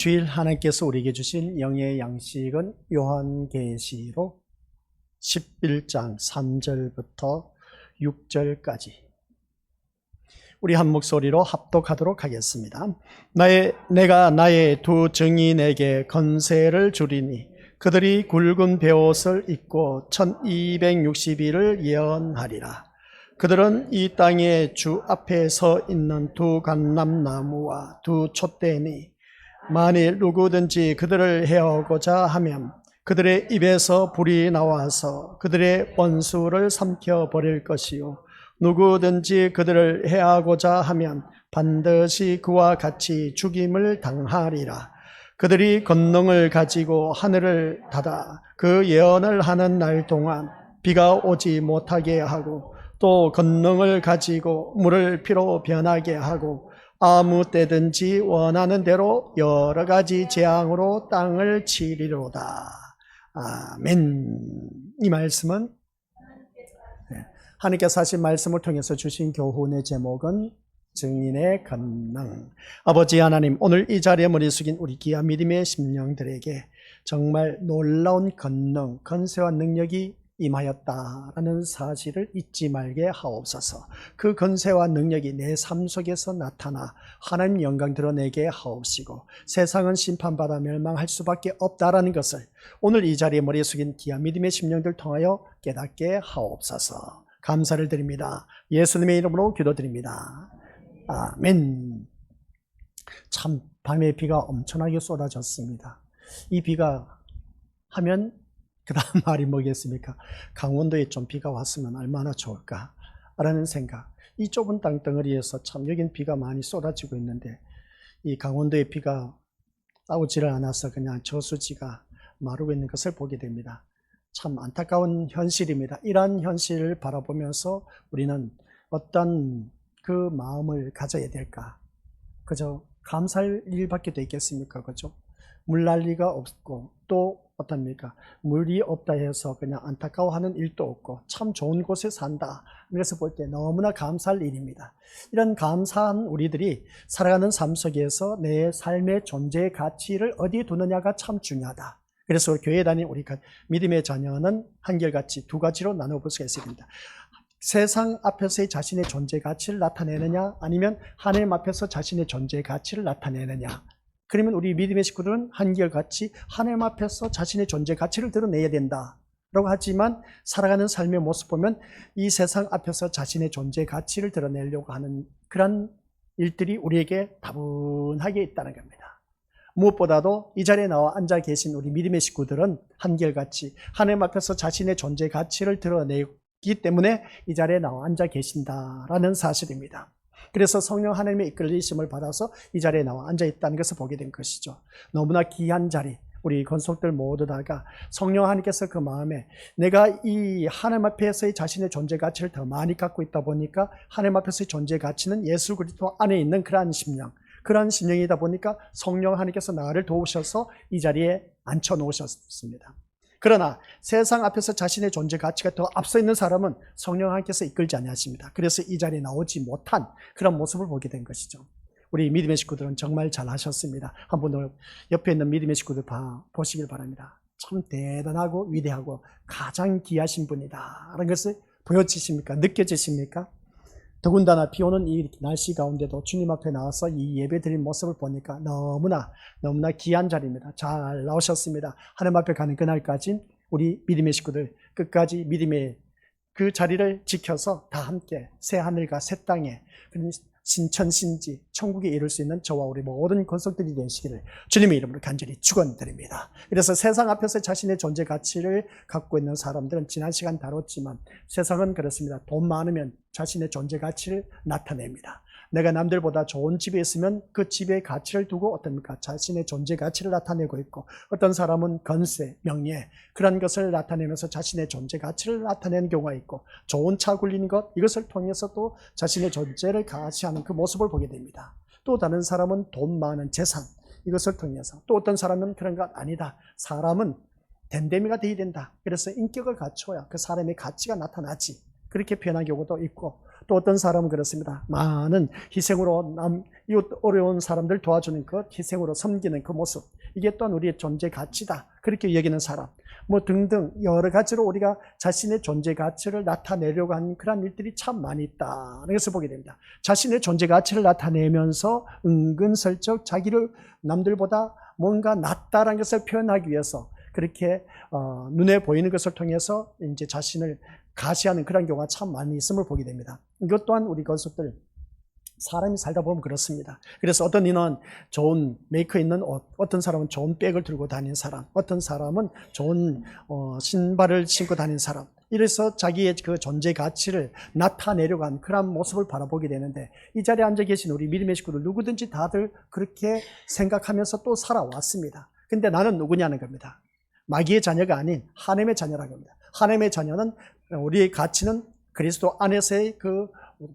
주일 하나님께서 우리에게 주신 영의 양식은 요한계시록 11장 3절부터 6절까지 우리 한 목소리로 합독하도록 하겠습니다. 내가 나의 두 증인에게 권세를 주리니 그들이 굵은 베옷을 입고 1260일을 예언하리라. 그들은 이 땅의 주 앞에 서 있는 두 감람나무와 두 촛대니 만일 누구든지 그들을 해하고자 하면 그들의 입에서 불이 나와서 그들의 원수를 삼켜버릴 것이요 누구든지 그들을 해하고자 하면 반드시 그와 같이 죽임을 당하리라. 그들이 권능을 가지고 하늘을 닫아 그 예언을 하는 날 동안 비가 오지 못하게 하고 또 권능을 가지고 물을 피로 변하게 하고 아무 때든지 원하는 대로 여러 가지 재앙으로 땅을 치리로다. 아멘. 이 말씀은 하나님께서 하신 말씀을 통해서 주신 교훈의 제목은 증인의 권능. 아버지 하나님, 오늘 이 자리에 머리 숙인 우리 귀한 믿음의 심령들에게 정말 놀라운 권능, 권세와 능력이 임하였다라는 사실을 잊지 말게 하옵소서. 그 권세와 능력이 내 삶 속에서 나타나 하나님 영광 드러내게 하옵시고 세상은 심판받아 멸망할 수밖에 없다라는 것을 오늘 이 자리에 머리 숙인 귀한 믿음의 심령들 통하여 깨닫게 하옵소서. 감사를 드립니다. 예수님의 이름으로 기도드립니다. 아멘. 참 밤에 비가 엄청나게 쏟아졌습니다. 이 비가 하면 그 다음 말이 뭐겠습니까? 강원도에 좀 비가 왔으면 얼마나 좋을까 라는 생각. 이 좁은 땅덩어리에서 참 여긴 비가 많이 쏟아지고 있는데 이 강원도에 비가 나오지를 않아서 그냥 저수지가 마르고 있는 것을 보게 됩니다. 참 안타까운 현실입니다. 이러한 현실을 바라보면서 우리는 어떤 그 마음을 가져야 될까? 그저 감사할 일밖에 더 있겠습니까? 그죠? 물 날 리가 없고 또 어떻습니까? 물이 없다 해서 그냥 안타까워하는 일도 없고 참 좋은 곳에 산다. 그래서 볼 때 너무나 감사할 일입니다. 이런 감사한 우리들이 살아가는 삶 속에서 내 삶의 존재의 가치를 어디에 두느냐가 참 중요하다. 그래서 교회 다니는 우리 믿음의 자녀는 한결같이 두 가지로 나눠볼 수가 있습니다. 세상 앞에서의 자신의 존재 가치를 나타내느냐 아니면 하나님 앞에서 자신의 존재 가치를 나타내느냐. 그러면 우리 믿음의 식구들은 한결같이 하나님 앞에서 자신의 존재 가치를 드러내야 된다라고 하지만 살아가는 삶의 모습 보면 이 세상 앞에서 자신의 존재 가치를 드러내려고 하는 그런 일들이 우리에게 다분하게 있다는 겁니다. 무엇보다도 이 자리에 나와 앉아 계신 우리 믿음의 식구들은 한결같이 하나님 앞에서 자신의 존재 가치를 드러내기 때문에 이 자리에 나와 앉아 계신다라는 사실입니다. 그래서 성령 하나님의 이끌리심을 받아서 이 자리에 나와 앉아있다는 것을 보게 된 것이죠. 너무나 귀한 자리, 우리 권속들 모두 다가 성령 하나님께서 그 마음에 내가 이 하나님 앞에서의 자신의 존재 가치를 더 많이 갖고 있다 보니까 하나님 앞에서의 존재 가치는 예수 그리스도 안에 있는 그러한 심령, 그러한 심령이다 보니까 성령 하나님께서 나를 도우셔서 이 자리에 앉혀 놓으셨습니다. 그러나 세상 앞에서 자신의 존재 가치가 더 앞서 있는 사람은 성령 하나님께서 이끌지 아니하십니다. 그래서 이 자리에 나오지 못한 그런 모습을 보게 된 것이죠. 우리 믿음의 식구들은 정말 잘하셨습니다. 한번 옆에 있는 믿음의 식구들 보시길 바랍니다. 참 대단하고 위대하고 가장 귀하신 분이다 라는 것을 보여지십니까? 느껴지십니까? 더군다나 비 오는 이 날씨 가운데도 주님 앞에 나와서 이 예배 드린 모습을 보니까 너무나 귀한 자리입니다. 잘 나오셨습니다. 하나님 앞에 가는 그날까지 우리 믿음의 식구들 끝까지 믿음의 그 자리를 지켜서 다 함께 새 하늘과 새 땅에 신천신지 천국에 이룰 수 있는 저와 우리 모든 권속들이 되시기를 주님의 이름으로 간절히 축원드립니다. 그래서 세상 앞에서 자신의 존재 가치를 갖고 있는 사람들은 지난 시간 다뤘지만 세상은 그렇습니다. 돈 많으면 자신의 존재 가치를 나타냅니다. 내가 남들보다 좋은 집에 있으면 그 집의 가치를 두고 어떻습니까? 자신의 존재 가치를 나타내고 있고 어떤 사람은 건세, 명예 그런 것을 나타내면서 자신의 존재 가치를 나타내는 경우가 있고 좋은 차 굴리는 것 이것을 통해서 또 자신의 존재를 가치하는 그 모습을 보게 됩니다. 또 다른 사람은 돈 많은 재산 이것을 통해서 또 어떤 사람은 그런 것 아니다. 사람은 댐댐이가 되어야 된다. 그래서 인격을 갖춰야 그 사람의 가치가 나타나지. 그렇게 표현한 경우도 있고 또 어떤 사람은 그렇습니다. 많은 희생으로 이웃 어려운 사람들 도와주는 것, 희생으로 섬기는 그 모습, 이게 또한 우리의 존재 가치다, 그렇게 여기는 사람, 뭐 등등 여러 가지로 우리가 자신의 존재 가치를 나타내려고 하는 그런 일들이 참 많이 있다는 것을 보게 됩니다. 자신의 존재 가치를 나타내면서 은근슬쩍 자기를 남들보다 뭔가 낫다라는 것을 표현하기 위해서 그렇게 눈에 보이는 것을 통해서 이제 자신을 가시하는 그런 경우가 참 많이 있음을 보게 됩니다. 이것 또한 우리 건속들 사람이 살다 보면 그렇습니다. 그래서 어떤 이는 좋은 메이커 있는 옷, 어떤 사람은 좋은 백을 들고 다니는 사람, 어떤 사람은 좋은 신발을 신고 다니는 사람, 이래서 자기의 그 존재 가치를 나타내려고 하는 그런 모습을 바라보게 되는데, 이 자리에 앉아 계신 우리 믿음의 식구들 누구든지 다들 그렇게 생각하면서 또 살아왔습니다. 근데 나는 누구냐는 겁니다. 마귀의 자녀가 아닌 하나님의 자녀라는 겁니다. 하나님의 자녀는 우리의 가치는 그리스도 안에서의 그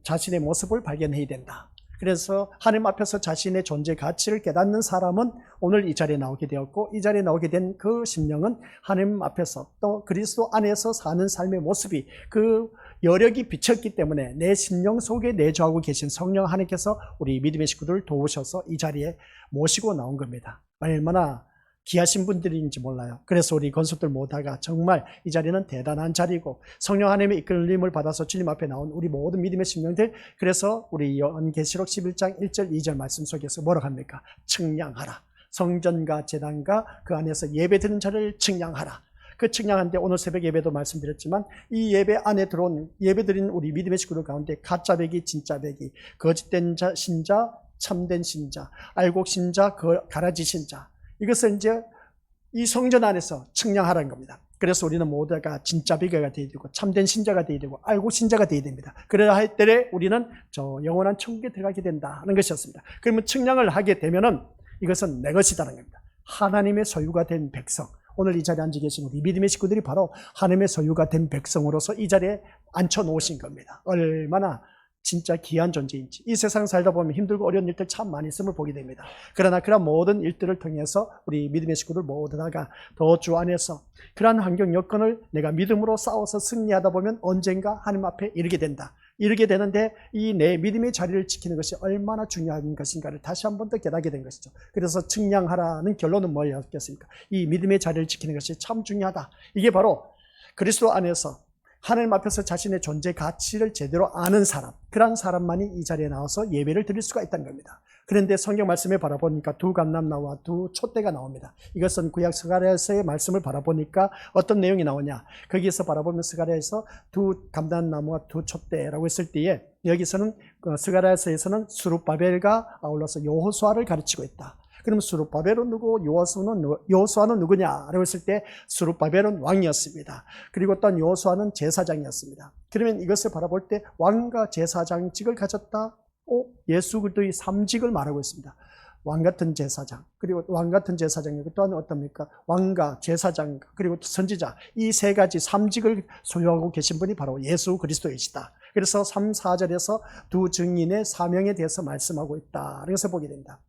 자신의 모습을 발견해야 된다. 그래서 하나님 앞에서 자신의 존재 가치를 깨닫는 사람은 오늘 이 자리에 나오게 되었고, 이 자리에 나오게 된 그 심령은 하나님 앞에서 또 그리스도 안에서 사는 삶의 모습이 그 여력이 비쳤기 때문에 내 심령 속에 내주하고 계신 성령 하나님께서 우리 믿음의 식구들을 도우셔서 이 자리에 모시고 나온 겁니다. 얼마나 귀하신 분들인지 몰라요. 그래서 우리 건속들 모두가 정말 이 자리는 대단한 자리고, 성령 하나님의 이끌림을 받아서 주님 앞에 나온 우리 모든 믿음의 심령들, 그래서 우리 요한계시록 11장 1절 2절 말씀 속에서 뭐라고 합니까? 측량하라. 성전과 제단과 그 안에서 예배드리는 자를 측량하라. 그 측량한데 오늘 새벽 예배도 말씀드렸지만, 이 예배 안에 들어온 예배드린 우리 믿음의 식구들 가운데 가짜 배기, 진짜 배기, 거짓된 신자, 참된 신자, 알곡 신자, 가라지 신자, 이것을 이제 이 성전 안에서 측량하라는 겁니다. 그래서 우리는 모두가 진짜 비교가 되어야 되고 참된 신자가 되어야 되고 알고 신자가 되어야 됩니다. 그래야 할 때 우리는 저 영원한 천국에 들어가게 된다는 것이었습니다. 그러면 측량을 하게 되면은 이것은 내 것이다는 겁니다. 하나님의 소유가 된 백성, 오늘 이 자리에 앉아 계신 우리 믿음의 식구들이 바로 하나님의 소유가 된 백성으로서 이 자리에 앉혀 놓으신 겁니다. 얼마나 진짜 귀한 존재인지. 이 세상 살다 보면 힘들고 어려운 일들 참 많이 있음을 보게 됩니다. 그러나 그런 모든 일들을 통해서 우리 믿음의 식구들 모두 다가 더 주 안에서 그러한 환경 여건을 내가 믿음으로 싸워서 승리하다 보면 언젠가 하나님 앞에 이르게 된다. 이르게 되는데 이 내 믿음의 자리를 지키는 것이 얼마나 중요한 것인가를 다시 한 번 더 깨닫게 된 것이죠. 그래서 측량하라는 결론은 뭐였겠습니까? 이 믿음의 자리를 지키는 것이 참 중요하다. 이게 바로 그리스도 안에서 하나님 앞에서 자신의 존재 가치를 제대로 아는 사람, 그런 사람만이 이 자리에 나와서 예배를 드릴 수가 있다는 겁니다. 그런데 성경 말씀에 바라보니까 두 감람나무와 두 촛대가 나옵니다. 이것은 구약 스가랴서의 말씀을 바라보니까 어떤 내용이 나오냐, 거기에서 바라보면 스가랴에서 두 감람나무와 두 촛대라고 했을 때에 여기서는 스가랴서에서는 스룹바벨과 아울러서 여호수아를 가르치고 있다. 그럼 스룹바벨은 누구, 여호수아는 누구냐라고 했을 때 스룹바벨은 왕이었습니다. 그리고 또한 여호수아는 제사장이었습니다. 그러면 이것을 바라볼 때 왕과 제사장직을 가졌다. 예수 그리스도의 3직을 말하고 있습니다. 왕 같은 제사장, 그리고 왕 같은 제사장이고 또한 어떻습니까? 왕과 제사장, 그리고 선지자, 이 세 가지 3직을 소유하고 계신 분이 바로 예수 그리스도이시다. 그래서 3, 4절에서 두 증인의 사명에 대해서 말씀하고 있다. 그래서 보게 됩니다.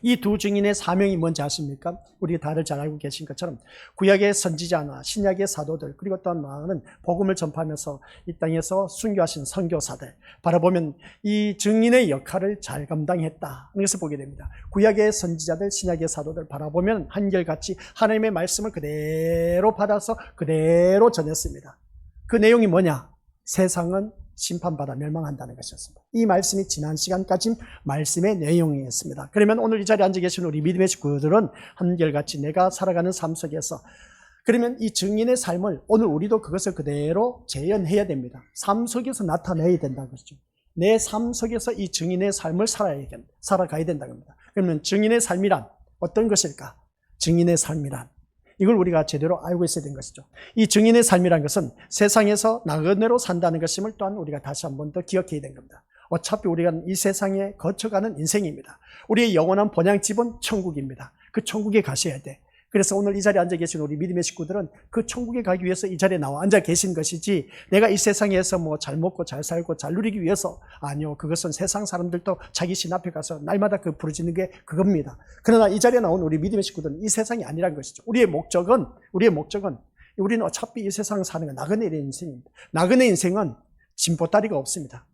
이 두 증인의 사명이 뭔지 아십니까? 우리 다들 잘 알고 계신 것처럼 구약의 선지자나 신약의 사도들, 그리고 또한 많은 복음을 전파하면서 이 땅에서 순교하신 선교사들 바라보면 이 증인의 역할을 잘 감당했다. 그래서 보게 됩니다. 구약의 선지자들, 신약의 사도들 바라보면 한결같이 하나님의 말씀을 그대로 받아서 그대로 전했습니다. 그 내용이 뭐냐? 세상은 심판받아 멸망한다는 것이었습니다. 이 말씀이 지난 시간까지 말씀의 내용이었습니다. 그러면 오늘 이 자리에 앉아 계신 우리 믿음의 식구들은 한결같이 내가 살아가는 삶 속에서, 그러면 이 증인의 삶을 오늘 우리도 그것을 그대로 재현해야 됩니다. 삶 속에서 나타내야 된다는 것이죠. 내 삶 속에서 이 증인의 삶을 살아가야 된다는 겁니다. 그러면 증인의 삶이란 어떤 것일까? 증인의 삶이란 이걸 우리가 제대로 알고 있어야 되는 것이죠. 이 증인의 삶이라는 것은 세상에서 나그네로 산다는 것임을 또한 우리가 다시 한 번 더 기억해야 되는 겁니다. 어차피 우리가 이 세상에 거쳐가는 인생입니다. 우리의 영원한 본향집은 천국입니다. 그 천국에 가셔야 돼. 그래서 오늘 이 자리에 앉아 계신 우리 믿음의 식구들은 그 천국에 가기 위해서 이 자리에 나와 앉아 계신 것이지, 내가 이 세상에서 뭐 잘 먹고 잘 살고 잘 누리기 위해서, 아니요. 그것은 세상 사람들도 자기 신 앞에 가서 날마다 그 부르짖는 게 그겁니다. 그러나 이 자리에 나온 우리 믿음의 식구들은 이 세상이 아니라는 것이죠. 우리의 목적은 우리는 어차피 이 세상 사는 건 나그네의 인생입니다. 나그네 인생은 진보다리가 없습니다.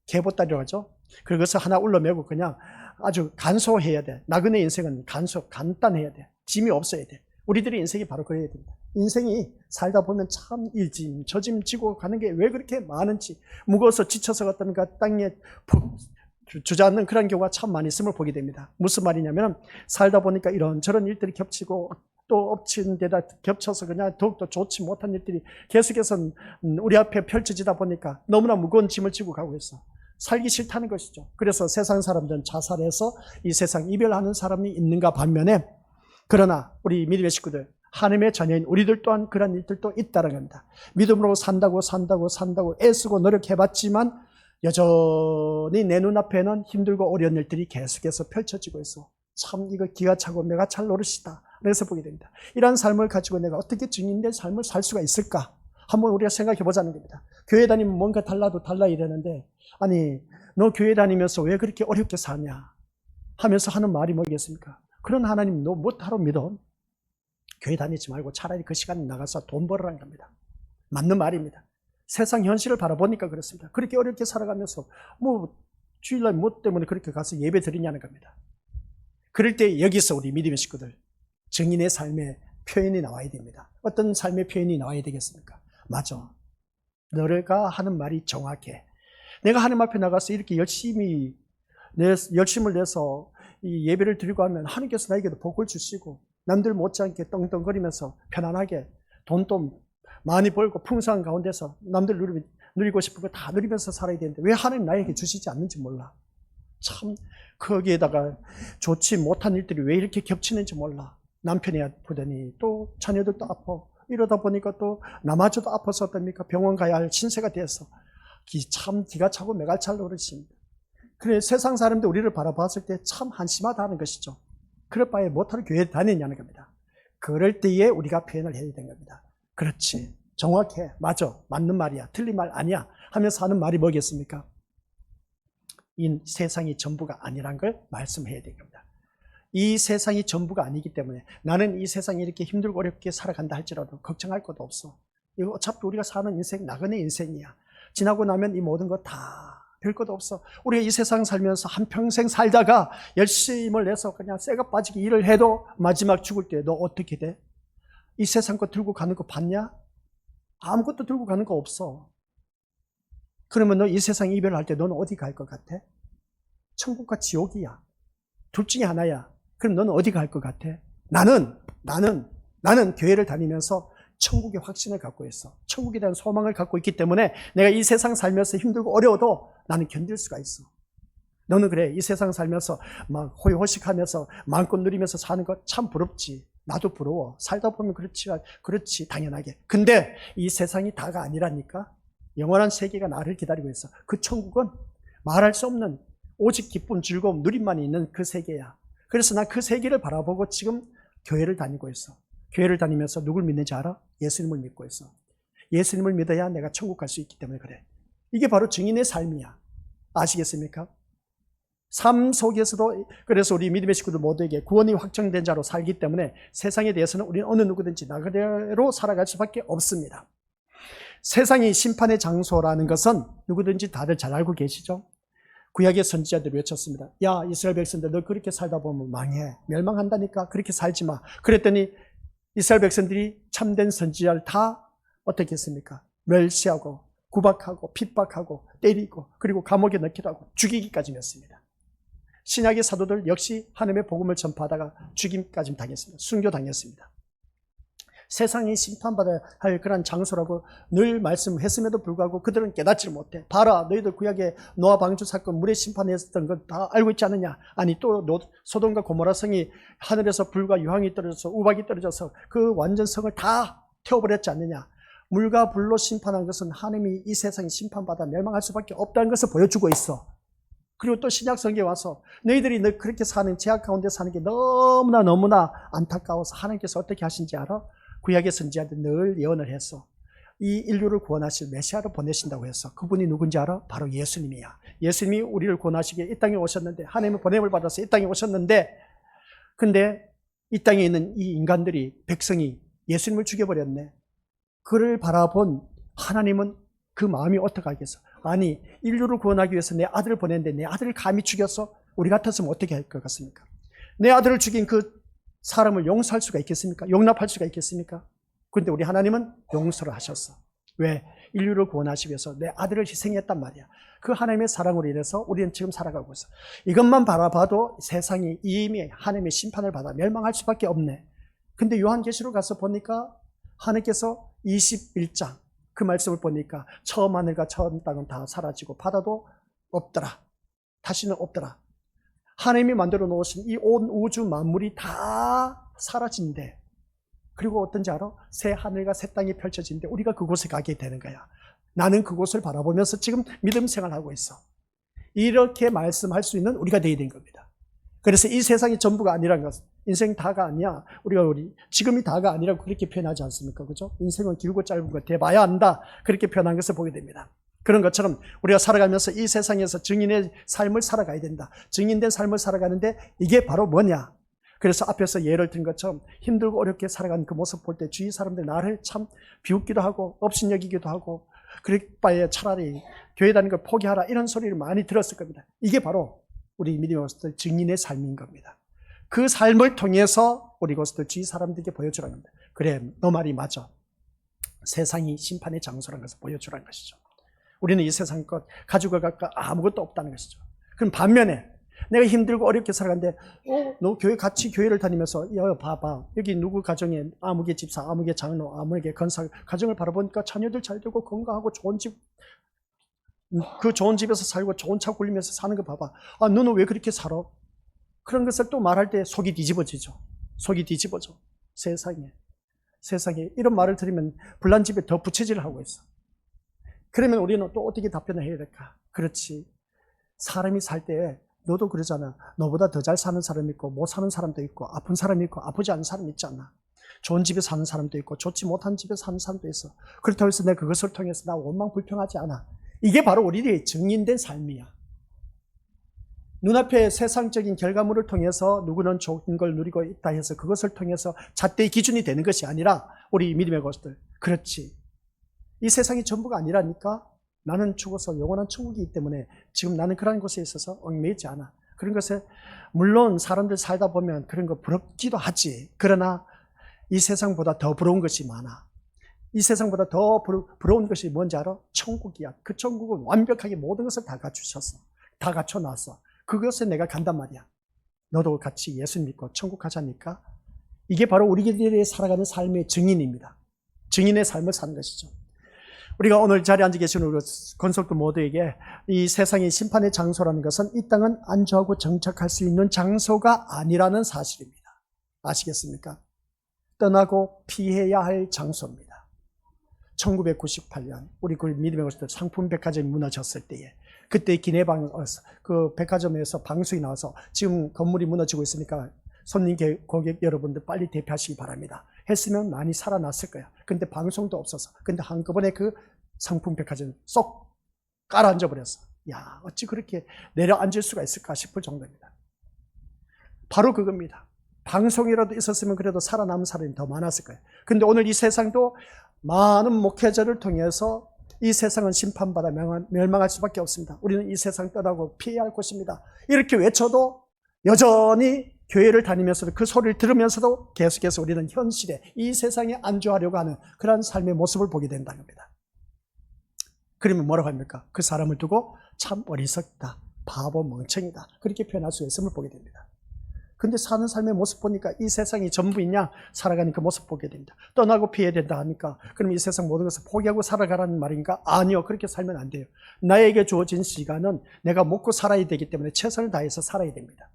개보다리라고 하죠. 그것을 하나 울러매고 그냥 아주 간소해야 돼. 나그네 인생은 간단해야 돼. 짐이 없어야 돼. 우리들의 인생이 바로 그래야 됩니다. 인생이 살다 보면 참 일짐, 저짐 지고 가는 게 왜 그렇게 많은지, 무거워서 지쳐서 어떤 그 땅에 주저앉는 그런 경우가 참 많이 있음을 보게 됩니다. 무슨 말이냐면 살다 보니까 이런저런 일들이 겹치고 또 엎친 데다 겹쳐서 그냥 더욱더 좋지 못한 일들이 계속해서 우리 앞에 펼쳐지다 보니까 너무나 무거운 짐을 지고 가고 있어. 살기 싫다는 것이죠. 그래서 세상 사람들은 자살해서 이 세상 이별하는 사람이 있는가 반면에, 그러나 우리 믿음의 식구들, 하나님의 자녀인 우리들 또한 그런 일들도 있다는 겁니다. 믿음으로 산다고 애쓰고 노력해봤지만 여전히 내 눈앞에는 힘들고 어려운 일들이 계속해서 펼쳐지고 있어. 참 이거 기가 차고 매가 찰 노릇이다. 그래서 보게 됩니다. 이러한 삶을 가지고 내가 어떻게 증인된 삶을 살 수가 있을까? 한번 우리가 생각해 보자는 겁니다. 교회 다니면 뭔가 달라도 달라야 되는데, 아니 너 교회 다니면서 왜 그렇게 어렵게 사냐 하면서 하는 말이 뭐겠습니까? 그런 하나님 너 못하러 믿어? 교회 다니지 말고 차라리 그 시간에 나가서 돈 벌으라는 겁니다. 맞는 말입니다. 세상 현실을 바라보니까 그렇습니다. 그렇게 어렵게 살아가면서 뭐 주일날 뭐 때문에 그렇게 가서 예배 드리냐는 겁니다. 그럴 때 여기서 우리 믿음의 식구들, 증인의 삶의 표현이 나와야 됩니다. 어떤 삶의 표현이 나와야 되겠습니까? 맞아. 너가 하는 말이 정확해. 내가 하나님 앞에 나가서 이렇게 열심을 내서 이 예배를 드리고 하면 하나님께서 나에게도 복을 주시고 남들 못지않게 떵떵거리면서 편안하게 돈도 많이 벌고 풍성한 가운데서 남들 누리고 싶은 거 다 누리면서 살아야 되는데 왜 하나님 나에게 주시지 않는지 몰라. 참 거기에다가 좋지 못한 일들이 왜 이렇게 겹치는지 몰라. 남편이 아프더니 또 자녀들도 아파. 이러다 보니까 또 나마저도 아파서 어떻습니까? 병원 가야 할 신세가 돼서 참 기가 차고 매가 찰 노릇입니다. 그래 세상 사람들 우리를 바라봤을 때 참 한심하다는 것이죠. 그럴 바에 못하러 교회에 다니냐는 겁니다. 그럴 때에 우리가 표현을 해야 되는 겁니다. 그렇지, 정확해, 맞아, 맞는 말이야, 틀린 말 아니야 하면서 하는 말이 뭐겠습니까? 이 세상이 전부가 아니란 걸 말씀해야 되는 겁니다. 이 세상이 전부가 아니기 때문에 나는 이 세상에 이렇게 힘들고 어렵게 살아간다 할지라도 걱정할 것도 없어. 이거 어차피 우리가 사는 인생 나그네 인생이야. 지나고 나면 이 모든 거 다 별것도 없어. 우리가 이 세상 살면서 한평생 살다가 열심을 내서 그냥 쇠가 빠지게 일을 해도 마지막 죽을 때 너 어떻게 돼? 이 세상 거 들고 가는 거 봤냐? 아무것도 들고 가는 거 없어. 그러면 너 이 세상 이별할 때 너는 어디 갈 것 같아? 천국과 지옥이야. 둘 중에 하나야. 그럼 너는 어디 갈 것 같아? 나는 교회를 다니면서 천국의 확신을 갖고 있어. 천국에 대한 소망을 갖고 있기 때문에 내가 이 세상 살면서 힘들고 어려워도 나는 견딜 수가 있어. 너는 그래, 이 세상 살면서 막 호의호식하면서 마음껏 누리면서 사는 거 참 부럽지. 나도 부러워. 살다 보면 그렇지 당연하게. 근데 이 세상이 다가 아니라니까. 영원한 세계가 나를 기다리고 있어. 그 천국은 말할 수 없는 오직 기쁨, 즐거움, 누림만이 있는 그 세계야. 그래서 난 그 세계를 바라보고 지금 교회를 다니고 있어. 교회를 다니면서 누굴 믿는지 알아? 예수님을 믿고 있어. 예수님을 믿어야 내가 천국 갈 수 있기 때문에 그래. 이게 바로 증인의 삶이야. 아시겠습니까? 삶 속에서도 그래서 우리 믿음의 식구들 모두에게 구원이 확정된 자로 살기 때문에 세상에 대해서는 우리는 어느 누구든지 나그네로 살아갈 수밖에 없습니다. 세상이 심판의 장소라는 것은 누구든지 다들 잘 알고 계시죠? 구약의 선지자들이 외쳤습니다. 야 이스라엘 백성들 너 그렇게 살다 보면 망해. 멸망한다니까 그렇게 살지 마. 그랬더니 이스라엘 백성들이 참된 선지자를 다 어떻게 했습니까? 멸시하고 구박하고 핍박하고 때리고 그리고 감옥에 넣기도 하고 죽이기까지 했습니다. 신약의 사도들 역시 하나님의 복음을 전파하다가 죽임까지 당했습니다. 순교당했습니다. 세상이 심판받아야 할 그런 장소라고 늘 말씀했음에도 불구하고 그들은 깨닫지를 못해. 봐라 너희들 구약의 노아 방주 사건 물에 심판했던 건 다 알고 있지 않느냐. 아니 또 소돔과 고모라 성이 하늘에서 불과 유황이 떨어져서 우박이 떨어져서 그 완전 성을 다 태워버렸지 않느냐. 물과 불로 심판한 것은 하나님이 이 세상에 심판받아 멸망할 수밖에 없다는 것을 보여주고 있어. 그리고 또 신약 성경에 와서 너희들이 그렇게 사는 제약 가운데 사는 게 너무나 안타까워서 하나님께서 어떻게 하신지 알아? 구약의 선지자들 늘 예언을 했어. 이 인류를 구원하실 메시아를 보내신다고 했어. 그분이 누군지 알아? 바로 예수님이야. 예수님이 우리를 구원하시기에 이 땅에 오셨는데 하나님의 보냄을 받아서 이 땅에 오셨는데 근데 이 땅에 있는 이 인간들이 백성이 예수님을 죽여버렸네. 그를 바라본 하나님은 그 마음이 어떡하겠어? 아니, 인류를 구원하기 위해서 내 아들을 보냈는데 내 아들을 감히 죽였어? 우리 같았으면 어떻게 할 것 같습니까? 내 아들을 죽인 그 사람을 용서할 수가 있겠습니까? 용납할 수가 있겠습니까? 그런데 우리 하나님은 용서를 하셨어. 왜? 인류를 구원하시기 위해서 내 아들을 희생했단 말이야. 그 하나님의 사랑으로 인해서 우리는 지금 살아가고 있어. 이것만 바라봐도 세상이 이미 하나님의 심판을 받아 멸망할 수밖에 없네. 근데 요한계시록 가서 보니까 하나님께서 21장 그 말씀을 보니까 처음 하늘과 처음 땅은 다 사라지고 바다도 없더라. 다시는 없더라. 하나님이 만들어 놓으신 이 온 우주 만물이 다 사라진대. 그리고 어떤지 알아? 새 하늘과 새 땅이 펼쳐진대. 우리가 그곳에 가게 되는 거야. 나는 그곳을 바라보면서 지금 믿음 생활하고 있어. 이렇게 말씀할 수 있는 우리가 되어야 된 겁니다. 그래서 이 세상이 전부가 아니라는 것은, 인생 다가 아니야. 우리가 지금이 다가 아니라고 그렇게 표현하지 않습니까? 그죠? 인생은 길고 짧은 것 대봐야 한다. 그렇게 표현한 것을 보게 됩니다. 그런 것처럼 우리가 살아가면서 이 세상에서 증인의 삶을 살아가야 된다. 증인된 삶을 살아가는데 이게 바로 뭐냐? 그래서 앞에서 예를 든 것처럼 힘들고 어렵게 살아가는 그 모습 볼 때 주위 사람들 나를 참 비웃기도 하고 업신여기기도 하고 그럴 바에 차라리 교회 다니는 걸 포기하라 이런 소리를 많이 들었을 겁니다. 이게 바로 우리 믿음의 것들 증인의 삶인 겁니다. 그 삶을 통해서 우리 것들 주위 사람들에게 보여주라는 겁니다. 그래, 너 말이 맞아. 세상이 심판의 장소라는 것을 보여주라는 것이죠. 우리는 이 세상 것 가지고 갈까 아무것도 없다는 것이죠. 그럼 반면에 내가 힘들고 어렵게 살아가는데 너 같이 교회를 다니면서 봐봐 여기 누구 가정에 아무개 집사, 아무개 장로, 아무개 건사 가정을 바라보니까 자녀들 잘 되고 건강하고 좋은 집, 그 좋은 집에서 살고 좋은 차 굴리면서 사는 거 봐봐. 아, 너는 왜 그렇게 살아? 그런 것을 또 말할 때 속이 뒤집어지죠. 속이 뒤집어져. 세상에 이런 말을 들으면 불난 집에 더 부채질을 하고 있어. 그러면 우리는 또 어떻게 답변을 해야 될까? 그렇지. 사람이 살 때 너도 그러잖아. 너보다 더 잘 사는 사람이 있고 못 사는 사람도 있고 아픈 사람이 있고 아프지 않은 사람이 있지 않나. 좋은 집에 사는 사람도 있고 좋지 못한 집에 사는 사람도 있어. 그렇다고 해서 내가 그것을 통해서 나 원망 불평하지 않아. 이게 바로 우리들의 증인된 삶이야. 눈앞에 세상적인 결과물을 통해서 누구는 좋은 걸 누리고 있다 해서 그것을 통해서 잣대의 기준이 되는 것이 아니라 우리 믿음의 것들. 그렇지. 이 세상이 전부가 아니라니까. 나는 죽어서 영원한 천국이기 때문에 지금 나는 그런 것에 있어서 얽매이지 않아. 그런 것에 물론 사람들 살다 보면 그런 거 부럽기도 하지. 그러나 이 세상보다 더 부러운 것이 많아. 이 세상보다 더 부러운 것이 뭔지 알아? 천국이야. 그 천국은 완벽하게 모든 것을 다 갖추셨어. 다 갖춰놨어. 그것에 내가 간단 말이야. 너도 같이 예수 믿고 천국 가자니까. 이게 바로 우리들이 살아가는 삶의 증인입니다. 증인의 삶을 사는 것이죠. 우리가 오늘 자리에 앉아 계신 우리 권속들 모두에게 이 세상의 심판의 장소라는 것은 이 땅은 안주하고 정착할 수 있는 장소가 아니라는 사실입니다. 아시겠습니까? 떠나고 피해야 할 장소입니다. 1998년 우리 그 믿음의 것들 상품 백화점이 무너졌을 때에 그때 기내방 그 백화점에서 방송이 나와서 지금 건물이 무너지고 있으니까 손님 고객 여러분들 빨리 대피하시기 바랍니다. 했으면 많이 살아났을 거야. 근데 방송도 없어서. 근데 한꺼번에 그 상품 백화점 쏙 깔아앉아 버렸어. 야, 어찌 그렇게 내려앉을 수가 있을까 싶을 정도입니다. 바로 그겁니다. 방송이라도 있었으면 그래도 살아남은 사람이 더 많았을 거예요. 근데 오늘 이 세상도 많은 목회자를 통해서 이 세상은 심판받아 멸망할 수밖에 없습니다. 우리는 이 세상 떠나고 피해야 할 곳입니다. 이렇게 외쳐도 여전히 교회를 다니면서도 그 소리를 들으면서도 계속해서 우리는 현실에 이 세상에 안주하려고 하는 그런 삶의 모습을 보게 된다는 겁니다. 그러면 뭐라고 합니까? 그 사람을 두고 참 어리석다, 바보, 멍청이다 그렇게 표현할 수 있음을 보게 됩니다. 근데 사는 삶의 모습 보니까 이 세상이 전부이냐? 살아가는 그 모습 보게 됩니다. 떠나고 피해야 된다 하니까 그럼 이 세상 모든 것을 포기하고 살아가라는 말인가? 아니요. 그렇게 살면 안 돼요. 나에게 주어진 시간은 내가 먹고 살아야 되기 때문에 최선을 다해서 살아야 됩니다.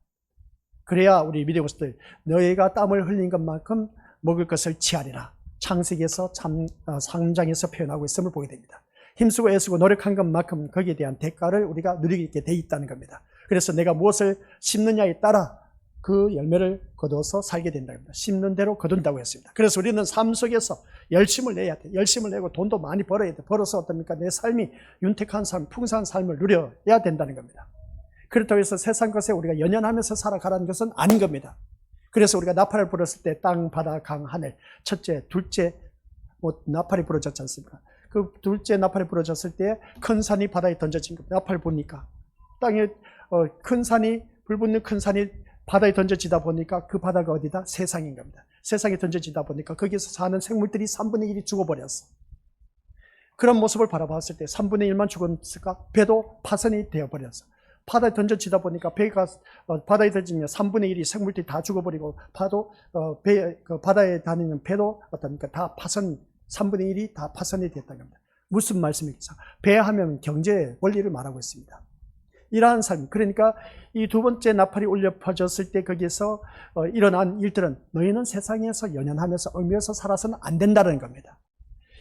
그래야 우리 믿음의 것들 너희가 땀을 흘린 것만큼 먹을 것을 취하리라. 창세기에서 3장에서 표현하고 있음을 보게 됩니다. 힘쓰고 애쓰고 노력한 것만큼 거기에 대한 대가를 우리가 누리게 돼 있다는 겁니다. 그래서 내가 무엇을 심느냐에 따라 그 열매를 거둬서 살게 된다는 겁니다. 심는 대로 거둔다고 했습니다. 그래서 우리는 삶 속에서 열심을 내야 돼. 열심을 내고 돈도 많이 벌어야 돼. 벌어서 어떻습니까? 내 삶이 윤택한 삶, 풍성한 삶을 누려야 된다는 겁니다. 그렇다고 해서 세상 것에 우리가 연연하면서 살아가라는 것은 아닌 겁니다. 그래서 우리가 나팔을 불었을 때 땅, 바다, 강, 하늘 첫째, 둘째 나팔이 부러졌지 않습니까? 그 둘째 나팔이 부러졌을 때 큰 산이 바다에 던져진 겁니다. 나팔을 보니까 땅에 큰 산이 불 붙는 큰 산이 바다에 던져지다 보니까 그 바다가 어디다? 세상인 겁니다. 세상에 던져지다 보니까 거기서 사는 생물들이 3분의 1이 죽어버렸어. 그런 모습을 바라봤을 때 3분의 1만 죽었을까? 배도 파손이 되어버렸어. 바다에 던져지다 보니까 배가 바다에 던지면 3분의 1이 생물들이 다 죽어버리고 바다에 다니는 배도 어떻습니까? 다 파손, 3분의 1이 다 파손이 됐다는 겁니다. 무슨 말씀이겠어? 배하면 경제 원리를 말하고 있습니다. 이러한 삶, 그러니까 이 두 번째 나팔이 울려 퍼졌을 때 거기에서 일어난 일들은 너희는 세상에서 연연하면서 얽매여서 살아서는 안 된다는 겁니다.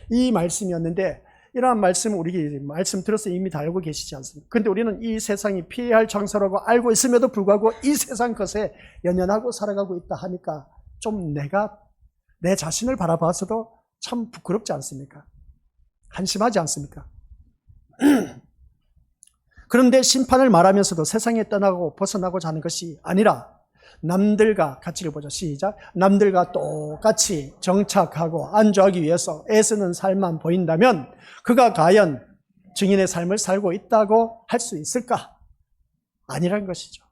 이 말씀이었는데 이러한 말씀은 우리 말씀 들어서 이미 다 알고 계시지 않습니까? 그런데 우리는 이 세상이 피해야 할 장소라고 알고 있음에도 불구하고 이 세상 것에 연연하고 살아가고 있다 하니까 좀 내가 내 자신을 바라봐서도 참 부끄럽지 않습니까? 한심하지 않습니까? 그런데 심판을 말하면서도 세상에 떠나고 벗어나고자 하는 것이 아니라 남들과 같이를 보죠. 시작. 남들과 똑같이 정착하고 안주하기 위해서 애쓰는 삶만 보인다면 그가 과연 증인의 삶을 살고 있다고 할 수 있을까? 아니란 것이죠.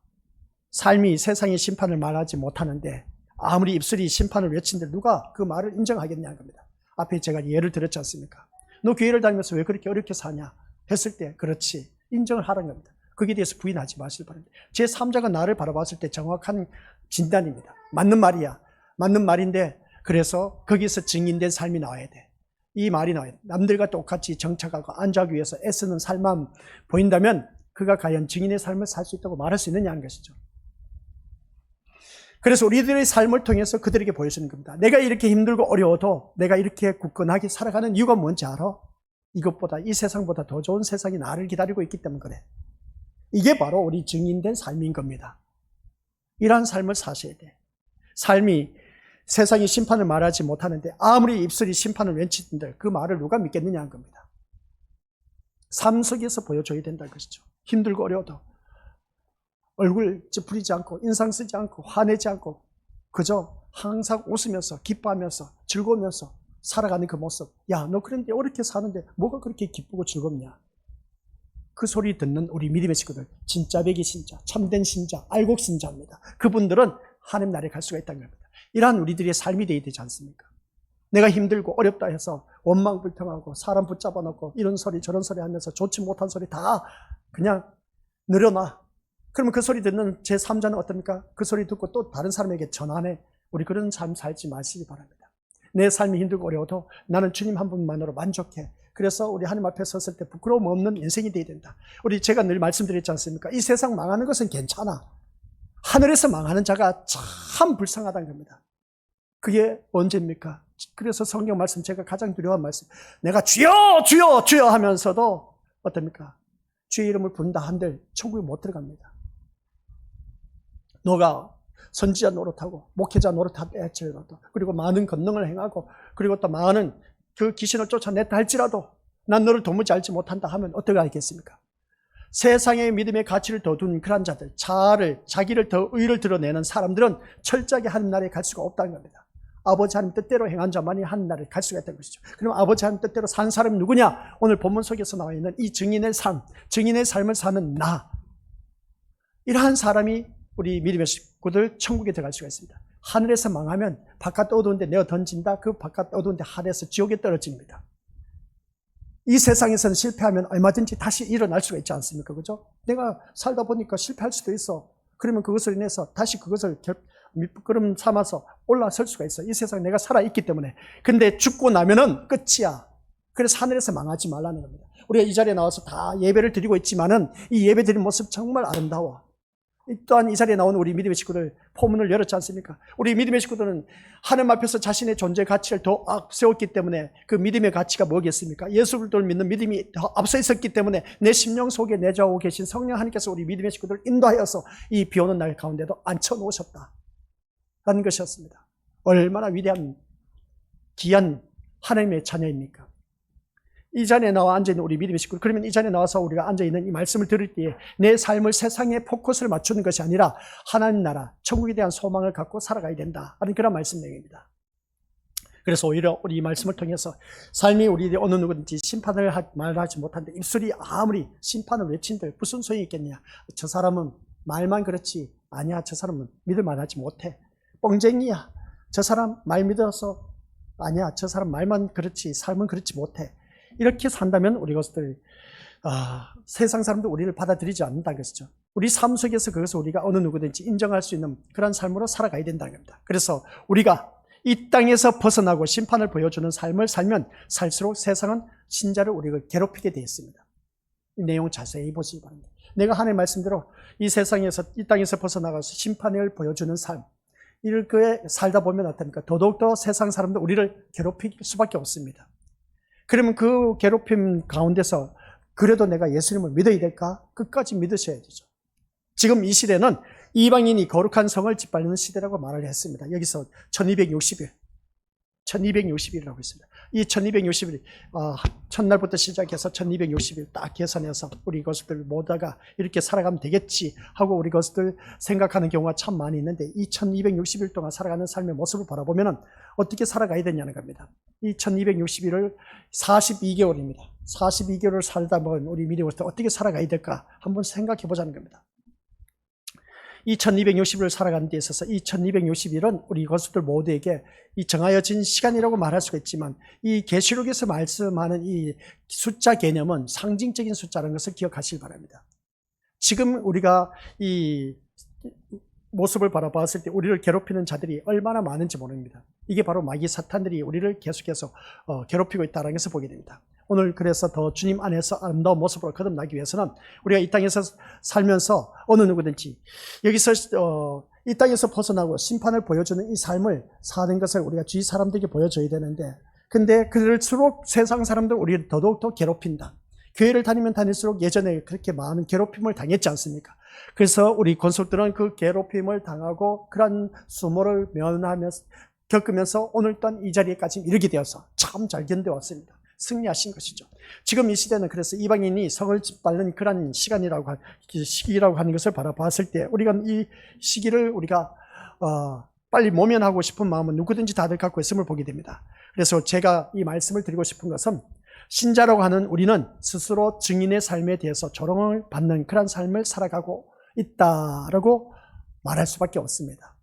삶이 세상의 심판을 말하지 못하는데 아무리 입술이 심판을 외친데 누가 그 말을 인정하겠냐는 겁니다. 앞에 제가 예를 들었지 않습니까? 너 교회를 다니면서 왜 그렇게 어렵게 사냐? 했을 때 그렇지. 인정을 하라는 겁니다. 거기에 대해서 부인하지 마시길 바랍니다. 제3자가 나를 바라봤을 때 정확한 진단입니다. 맞는 말이야. 맞는 말인데 그래서 거기서 증인된 삶이 나와야 돼. 이 말이 나와야 돼. 남들과 똑같이 정착하고 안주하기 위해서 애쓰는 삶만 보인다면 그가 과연 증인의 삶을 살 수 있다고 말할 수 있느냐는 것이죠. 그래서 우리들의 삶을 통해서 그들에게 보여주는 겁니다. 내가 이렇게 힘들고 어려워도 내가 이렇게 굳건하게 살아가는 이유가 뭔지 알아? 이것보다 이 세상보다 더 좋은 세상이 나를 기다리고 있기 때문에 그래. 이게 바로 우리 증인된 삶인 겁니다. 이러한 삶을 사셔야 돼. 삶이 세상이 심판을 말하지 못하는데 아무리 입술이 심판을 외치던들 그 말을 누가 믿겠느냐 한 겁니다. 삶 속에서 보여줘야 된다는 것이죠. 힘들고 어려워도 얼굴 찌푸리지 않고 인상 쓰지 않고 화내지 않고 그저 항상 웃으면서 기뻐하면서 즐거우면서 살아가는 그 모습. 야, 너 그런데 어렵게 사는데 뭐가 그렇게 기쁘고 즐겁냐? 그 소리 듣는 우리 믿음의 식구들, 진짜 배기 신자, 참된 신자, 알곡 신자입니다. 그분들은 하나님 나라에 갈 수가 있다는 겁니다. 이러한 우리들의 삶이 되어야 되지 않습니까? 내가 힘들고 어렵다 해서 원망불평하고 사람 붙잡아 놓고 이런 소리 저런 소리 하면서 좋지 못한 소리 다 그냥 늘어놔. 그러면 그 소리 듣는 제3자는 어떻습니까? 그 소리 듣고 또 다른 사람에게 전하네. 우리 그런 삶 살지 마시기 바랍니다. 내 삶이 힘들고 어려워도 나는 주님 한 분만으로 만족해. 그래서 우리 하나님 앞에 섰을 때 부끄러움 없는 인생이 되어야 된다. 제가 늘 말씀드렸지 않습니까? 이 세상 망하는 것은 괜찮아. 하늘에서 망하는 자가 참 불쌍하다는 겁니다. 그게 언제입니까? 그래서 성경 말씀 제가 가장 두려워한 말씀. 내가 주여 주여 주여 하면서도 어떻습니까? 주의 이름을 부른다 한들 천국에 못 들어갑니다. 너가 선지자 노릇하고 목회자 노릇하다 할지라도 그리고 많은 권능을 행하고 그리고 또 많은 그 귀신을 쫓아냈다 할지라도 난 너를 도무지 알지 못한다 하면 어떻게 하겠습니까? 세상의 믿음의 가치를 더 둔 그런 자들, 자기를 더 의를 드러내는 사람들은 철저하게 하나님 나라에 갈 수가 없다는 겁니다. 아버지 하나님 뜻대로 행한 자만이 하나님 나라에 갈 수가 있다는 것이죠. 그럼 아버지 하나님 뜻대로 산 사람이 누구냐? 오늘 본문 속에서 나와 있는 이 증인의 삶, 증인의 삶을 사는 나. 이러한 사람이 우리 믿음의 식구들 천국에 들어갈 수가 있습니다. 하늘에서 망하면 바깥 어두운 데 내어 던진다. 그 바깥 어두운 데 하늘에서 지옥에 떨어집니다. 이 세상에서는 실패하면 얼마든지 다시 일어날 수가 있지 않습니까? 그죠? 내가 살다 보니까 실패할 수도 있어. 그러면 그것을 인해서 다시 그것을 밑부끄럼 삼아서 올라설 수가 있어. 이 세상에 내가 살아있기 때문에. 근데 죽고 나면은 끝이야. 그래서 하늘에서 망하지 말라는 겁니다. 우리가 이 자리에 나와서 다 예배를 드리고 있지만은 이 예배 드리는 모습 정말 아름다워. 또한 이 자리에 나오는 우리 믿음의 식구들 포문을 열었지 않습니까? 우리 믿음의 식구들은 하나님 앞에서 자신의 존재 가치를 더 앞세웠기 때문에 그 믿음의 가치가 뭐겠습니까? 예수를 믿는 믿음이 더 앞서 있었기 때문에 내 심령 속에 내주하고 계신 성령 하나님께서 우리 믿음의 식구들을 인도하여서 이 비 오는 날 가운데도 앉혀놓으셨다라는 것이었습니다. 얼마나 위대한 귀한 하나님의 자녀입니까? 이 자리에 나와 앉아있는 우리 믿음의 식구들, 그러면 이 자리에 나와서 우리가 앉아있는 이 말씀을 들을 때에 내 삶을 세상에 포커스를 맞추는 것이 아니라 하나님 나라, 천국에 대한 소망을 갖고 살아가야 된다 하는 그런 말씀 내용입니다. 그래서 오히려 우리 이 말씀을 통해서 삶이 우리 어느 누구든지 심판을 말하지 못하는데 입술이 아무리 심판을 외친들 무슨 소용이 있겠냐. 저 사람은 말만 그렇지 아니야. 저 사람은 믿을 만하지 못해. 뻥쟁이야. 저 사람 말 믿어서 아니야. 저 사람 말만 그렇지 삶은 그렇지 못해. 이렇게 산다면 우리 것들 세상 사람도 우리를 받아들이지 않는다는 것이죠. 우리 삶 속에서 그것을 우리가 어느 누구든지 인정할 수 있는 그런 삶으로 살아가야 된다는 겁니다. 그래서 우리가 이 땅에서 벗어나고 심판을 보여주는 삶을 살면 살수록 세상은 신자를 우리가 괴롭히게 되어 있습니다. 이 내용 자세히 보시기 바랍니다. 내가 하나님의 말씀대로 이 세상에서 이 땅에서 벗어나가서 심판을 보여주는 삶, 이렇게 살다 보면 어떻습니까? 더더욱더 세상 사람들 우리를 괴롭힐 수밖에 없습니다. 그러면 그 괴롭힘 가운데서 그래도 내가 예수님을 믿어야 될까? 끝까지 믿으셔야 되죠. 지금 이 시대는 이방인이 거룩한 성을 짓밟는 시대라고 말을 했습니다. 여기서 1260일, 1260일이라고 했습니다. 이 1260일, 첫날부터 시작해서 1260일 딱 계산해서 우리 것들 모두가 이렇게 살아가면 되겠지 하고 우리 것들 생각하는 경우가 참 많이 있는데 이 1260일 동안 살아가는 삶의 모습을 바라보면 어떻게 살아가야 되냐는 겁니다. 이 1260일을 42개월입니다. 42개월을 살다 보면 우리 미래부터 어떻게 살아가야 될까 한번 생각해 보자는 겁니다. 이 1260일을 살아가는 데 있어서 이 1260일은 우리 것들 모두에게 이 정하여진 시간이라고 말할 수가 있지만 이 계시록에서 말씀하는 이 숫자 개념은 상징적인 숫자라는 것을 기억하시기 바랍니다. 지금 우리가 이 모습을 바라봤을 때 우리를 괴롭히는 자들이 얼마나 많은지 모릅니다. 이게 바로 마귀 사탄들이 우리를 계속해서 괴롭히고 있다는 것을 보게 됩니다. 오늘 그래서 더 주님 안에서 아름다운 모습으로 거듭나기 위해서는 우리가 이 땅에서 살면서 어느 누구든지 여기서 이 땅에서 벗어나고 심판을 보여주는 이 삶을 사는 것을 우리가 주위 사람들에게 보여줘야 되는데 근데 그럴수록 세상 사람들 우리를 더더욱 괴롭힌다. 교회를 다니면 다닐수록 예전에 그렇게 많은 괴롭힘을 당했지 않습니까? 그래서 우리 권속들은 그 괴롭힘을 당하고 그런 수모를 면하면서 겪으면서 오늘 또한 이 자리에까지 이르게 되어서 참 잘 견뎌왔습니다. 승리하신 것이죠. 지금 이 시대는 그래서 이방인이 성을 짓밟는 그런 시기라고 하는 것을 바라봤을 때 우리가 이 시기를 우리가 빨리 모면하고 싶은 마음은 누구든지 다들 갖고 있음을 보게 됩니다. 그래서 제가 이 말씀을 드리고 싶은 것은 신자라고 하는 우리는 스스로 증인의 삶에 대해서 조롱을 받는 그런 삶을 살아가고 있다라고 말할 수밖에 없습니다.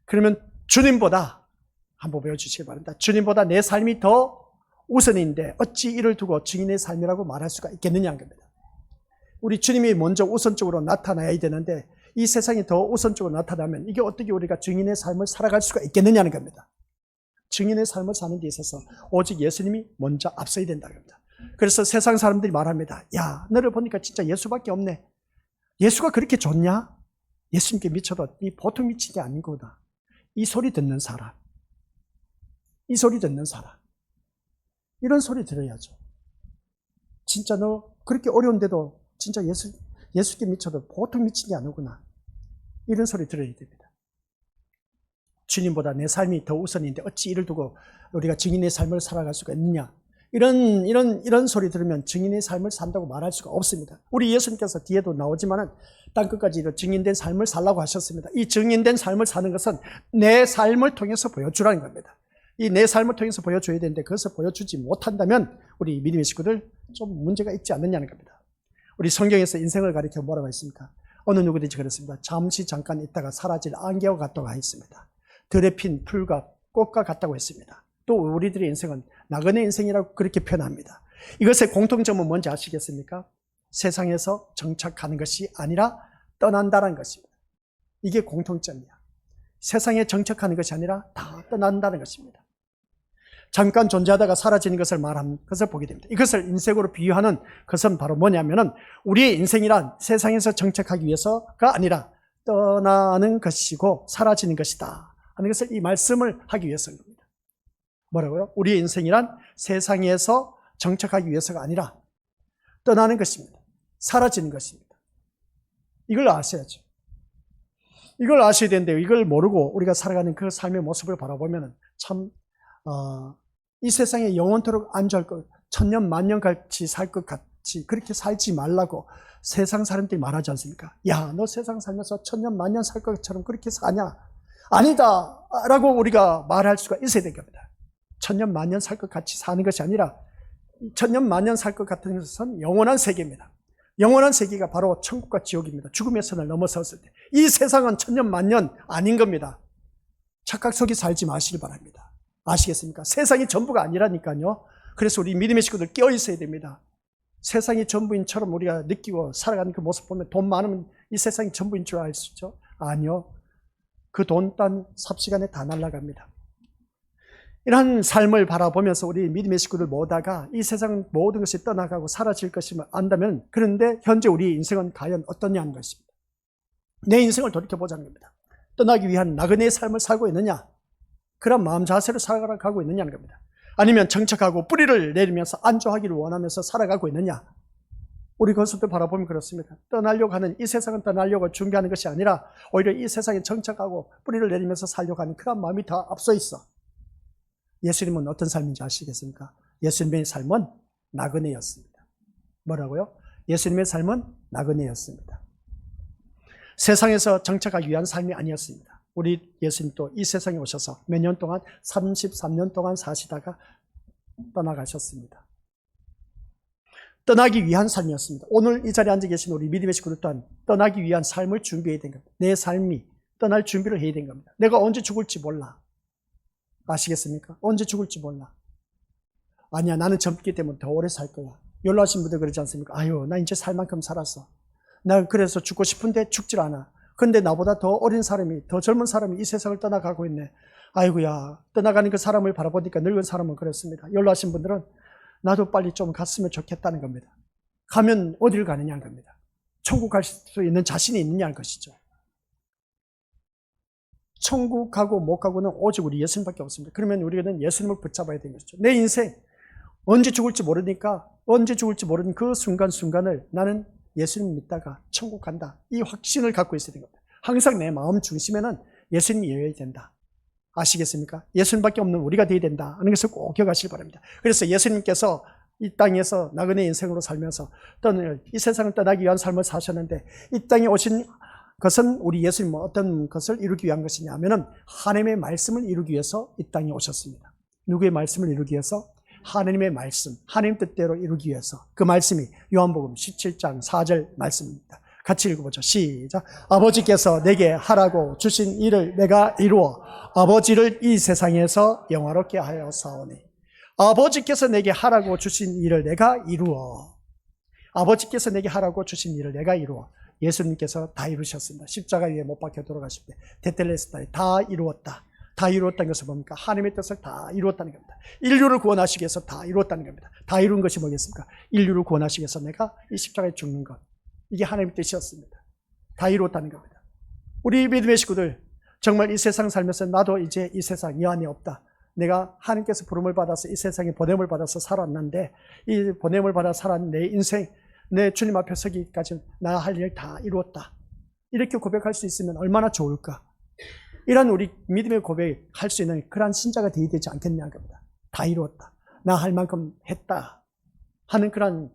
그러면 주님보다 한번 배워주시기 바랍니다. 주님보다 내 삶이 더 우선인데 어찌 이를 두고 증인의 삶이라고 말할 수가 있겠느냐는 겁니다. 우리 주님이 먼저 우선적으로 나타나야 되는데 이 세상이 더 우선적으로 나타나면 이게 어떻게 우리가 증인의 삶을 살아갈 수가 있겠느냐는 겁니다. 증인의 삶을 사는 데 있어서 오직 예수님이 먼저 앞서야 된다는 겁니다. 그래서 세상 사람들이 말합니다. 야, 너를 보니까 진짜 예수밖에 없네. 예수가 그렇게 좋냐? 예수님께 미쳐도 이 보통 미친 게 아닌 거다. 이 소리 듣는 사람, 이 소리 듣는 사람, 이런 소리 들어야죠. 진짜 너 그렇게 어려운데도 진짜 예수께 미쳐도 보통 미친 게 아니구나. 이런 소리 들어야 됩니다. 주님보다 내 삶이 더 우선인데 어찌 이를 두고 우리가 증인의 삶을 살아갈 수가 있느냐. 이런 소리 들으면 증인의 삶을 산다고 말할 수가 없습니다. 우리 예수님께서 뒤에도 나오지만은 땅끝까지 증인된 삶을 살라고 하셨습니다. 이 증인된 삶을 사는 것은 내 삶을 통해서 보여주라는 겁니다. 이 내 삶을 통해서 보여줘야 되는데 그것을 보여주지 못한다면 우리 믿음의 식구들 좀 문제가 있지 않느냐는 겁니다. 우리 성경에서 인생을 가리켜 뭐라고 했습니까? 어느 누구든지 그렇습니다. 잠시 잠깐 있다가 사라질 안개와 같다고 했습니다. 들에 핀 풀과 꽃과 같다고 했습니다. 또 우리들의 인생은 나그네 인생이라고 그렇게 표현합니다. 이것의 공통점은 뭔지 아시겠습니까? 세상에서 정착하는 것이 아니라 떠난다는 것입니다. 이게 공통점이야. 세상에 정착하는 것이 아니라 다 떠난다는 것입니다. 잠깐 존재하다가 사라지는 것을 말하는 것을 보게 됩니다. 이것을 인생으로 비유하는 것은 바로 뭐냐면은 우리의 인생이란 세상에서 정착하기 위해서가 아니라 떠나는 것이고 사라지는 것이다 하는 것을 이 말씀을 하기 위해서입니다. 뭐라고요? 우리의 인생이란 세상에서 정착하기 위해서가 아니라 떠나는 것입니다. 사라지는 것입니다. 이걸 아셔야죠. 이걸 아셔야 되는데 이걸 모르고 우리가 살아가는 그 삶의 모습을 바라보면 참 이 세상에 영원토록 안주할 것, 천년 만년 같이 살 것 같이 그렇게 살지 말라고 세상 사람들이 말하지 않습니까? 야, 너 세상 살면서 천년 만년 살 것처럼 그렇게 사냐? 아니다 라고 우리가 말할 수가 있어야 될 겁니다. 천년 만년 살 것 같이 사는 것이 아니라 천년 만년 살 것 같은 것은 영원한 세계입니다. 영원한 세계가 바로 천국과 지옥입니다. 죽음의 선을 넘어섰을 때 이 세상은 천년 만년 아닌 겁니다. 착각 속에 살지 마시기 바랍니다. 아시겠습니까? 세상이 전부가 아니라니까요. 그래서 우리 믿음의 식구들 깨어 있어야 됩니다. 세상이 전부인처럼 우리가 느끼고 살아가는 그 모습 보면 돈 많으면 이 세상이 전부인 줄 알 수 있죠? 아니요. 그 돈 딴 삽시간에 다 날아갑니다. 이러한 삶을 바라보면서 우리 믿음의 식구들 모두가 이 세상 모든 것이 떠나가고 사라질 것임을 안다면, 그런데 현재 우리의 인생은 과연 어떠냐 하는 것입니다. 내 인생을 돌이켜보자는 겁니다. 떠나기 위한 나그네의 삶을 살고 있느냐, 그런 마음 자세로 살아가고 있느냐는 겁니다. 아니면 정착하고 뿌리를 내리면서 안주하기를 원하면서 살아가고 있느냐. 우리 그것을 바라보면 그렇습니다. 떠나려고 하는, 이 세상은 떠나려고 준비하는 것이 아니라 오히려 이 세상에 정착하고 뿌리를 내리면서 살려고 하는 그런 마음이 더 앞서 있어. 예수님은 어떤 삶인지 아시겠습니까? 예수님의 삶은 나그네였습니다. 뭐라고요? 예수님의 삶은 나그네였습니다. 세상에서 정착하기 위한 삶이 아니었습니다. 우리 예수님도 이 세상에 오셔서 몇 년 동안 33년 동안 사시다가 떠나가셨습니다. 떠나기 위한 삶이었습니다. 오늘 이 자리에 앉아 계신 우리 믿음의 식구들 또한 떠나기 위한 삶을 준비해야 된 겁니다. 내 삶이 떠날 준비를 해야 된 겁니다. 내가 언제 죽을지 몰라. 아시겠습니까? 언제 죽을지 몰라. 아니야, 나는 젊기 때문에 더 오래 살 거야. 연로하신 분들 그러지 않습니까? 아유, 나 이제 살 만큼 살았어. 나 그래서 죽고 싶은데 죽질 않아. 근데 나보다 더 어린 사람이, 더 젊은 사람이 이 세상을 떠나가고 있네. 아이고야, 떠나가는 그 사람을 바라보니까 늙은 사람은 그렇습니다. 연로하신 분들은 나도 빨리 좀 갔으면 좋겠다는 겁니다. 가면 어디를 가느냐는 겁니다. 천국 갈 수 있는 자신이 있느냐는 것이죠. 천국 가고 못 가고는 오직 우리 예수님밖에 없습니다. 그러면 우리는 예수님을 붙잡아야 되는 것이죠. 내 인생 언제 죽을지 모르니까, 언제 죽을지 모르는 그 순간순간을 나는 예수님 믿다가 천국 간다, 이 확신을 갖고 있어야 되는 겁니다. 항상 내 마음 중심에는 예수님이어야 된다. 아시겠습니까? 예수님밖에 없는 우리가 되어야 된다 하는 것을 꼭 기억하시기 바랍니다. 그래서 예수님께서 이 땅에서 나그네 인생으로 살면서 이 세상을 떠나기 위한 삶을 사셨는데, 이 땅에 오신 것은 우리 예수님은 어떤 것을 이루기 위한 것이냐 하면은 하나님의 말씀을 이루기 위해서 이 땅에 오셨습니다. 누구의 말씀을 이루기 위해서? 하나님의 말씀, 하나님 뜻대로 이루기 위해서. 그 말씀이 요한복음 17장 4절 말씀입니다. 같이 읽어보죠. 시작. 아버지께서 내게 하라고 주신 일을 내가 이루어 아버지를 이 세상에서 영화롭게 하여 사오니. 아버지께서 내게 하라고 주신 일을 내가 이루어. 아버지께서 내게 하라고 주신 일을 내가 이루어. 예수님께서 다 이루셨습니다. 십자가 위에 못 박혀 돌아가실 때 테텔레스타에 다 이루었다. 다 이루었다는 것은 뭡니까? 하나님의 뜻을 다 이루었다는 겁니다. 인류를 구원하시기 위해서 다 이루었다는 겁니다. 다 이룬 것이 뭐겠습니까? 인류를 구원하시기 위해서 내가 이 십자가에 죽는 것. 이게 하나님의 뜻이었습니다. 다 이루었다는 겁니다. 우리 믿음의 식구들, 정말 이 세상 살면서 나도 이제 이 세상 이 안에 없다. 내가 하나님께서 부름을 받아서 이 세상에 보냄을 받아서 살았는데, 이 보냄을 받아 살았는 내 인생, 내 주님 앞에 서기까지 나 할 일 다 이루었다. 이렇게 고백할 수 있으면 얼마나 좋을까? 이런 우리 믿음의 고백할 수 있는 그러한 신자가 되어야 되지 않겠냐는 겁니다. 다 이루었다. 나 할 만큼 했다. 하는 그런,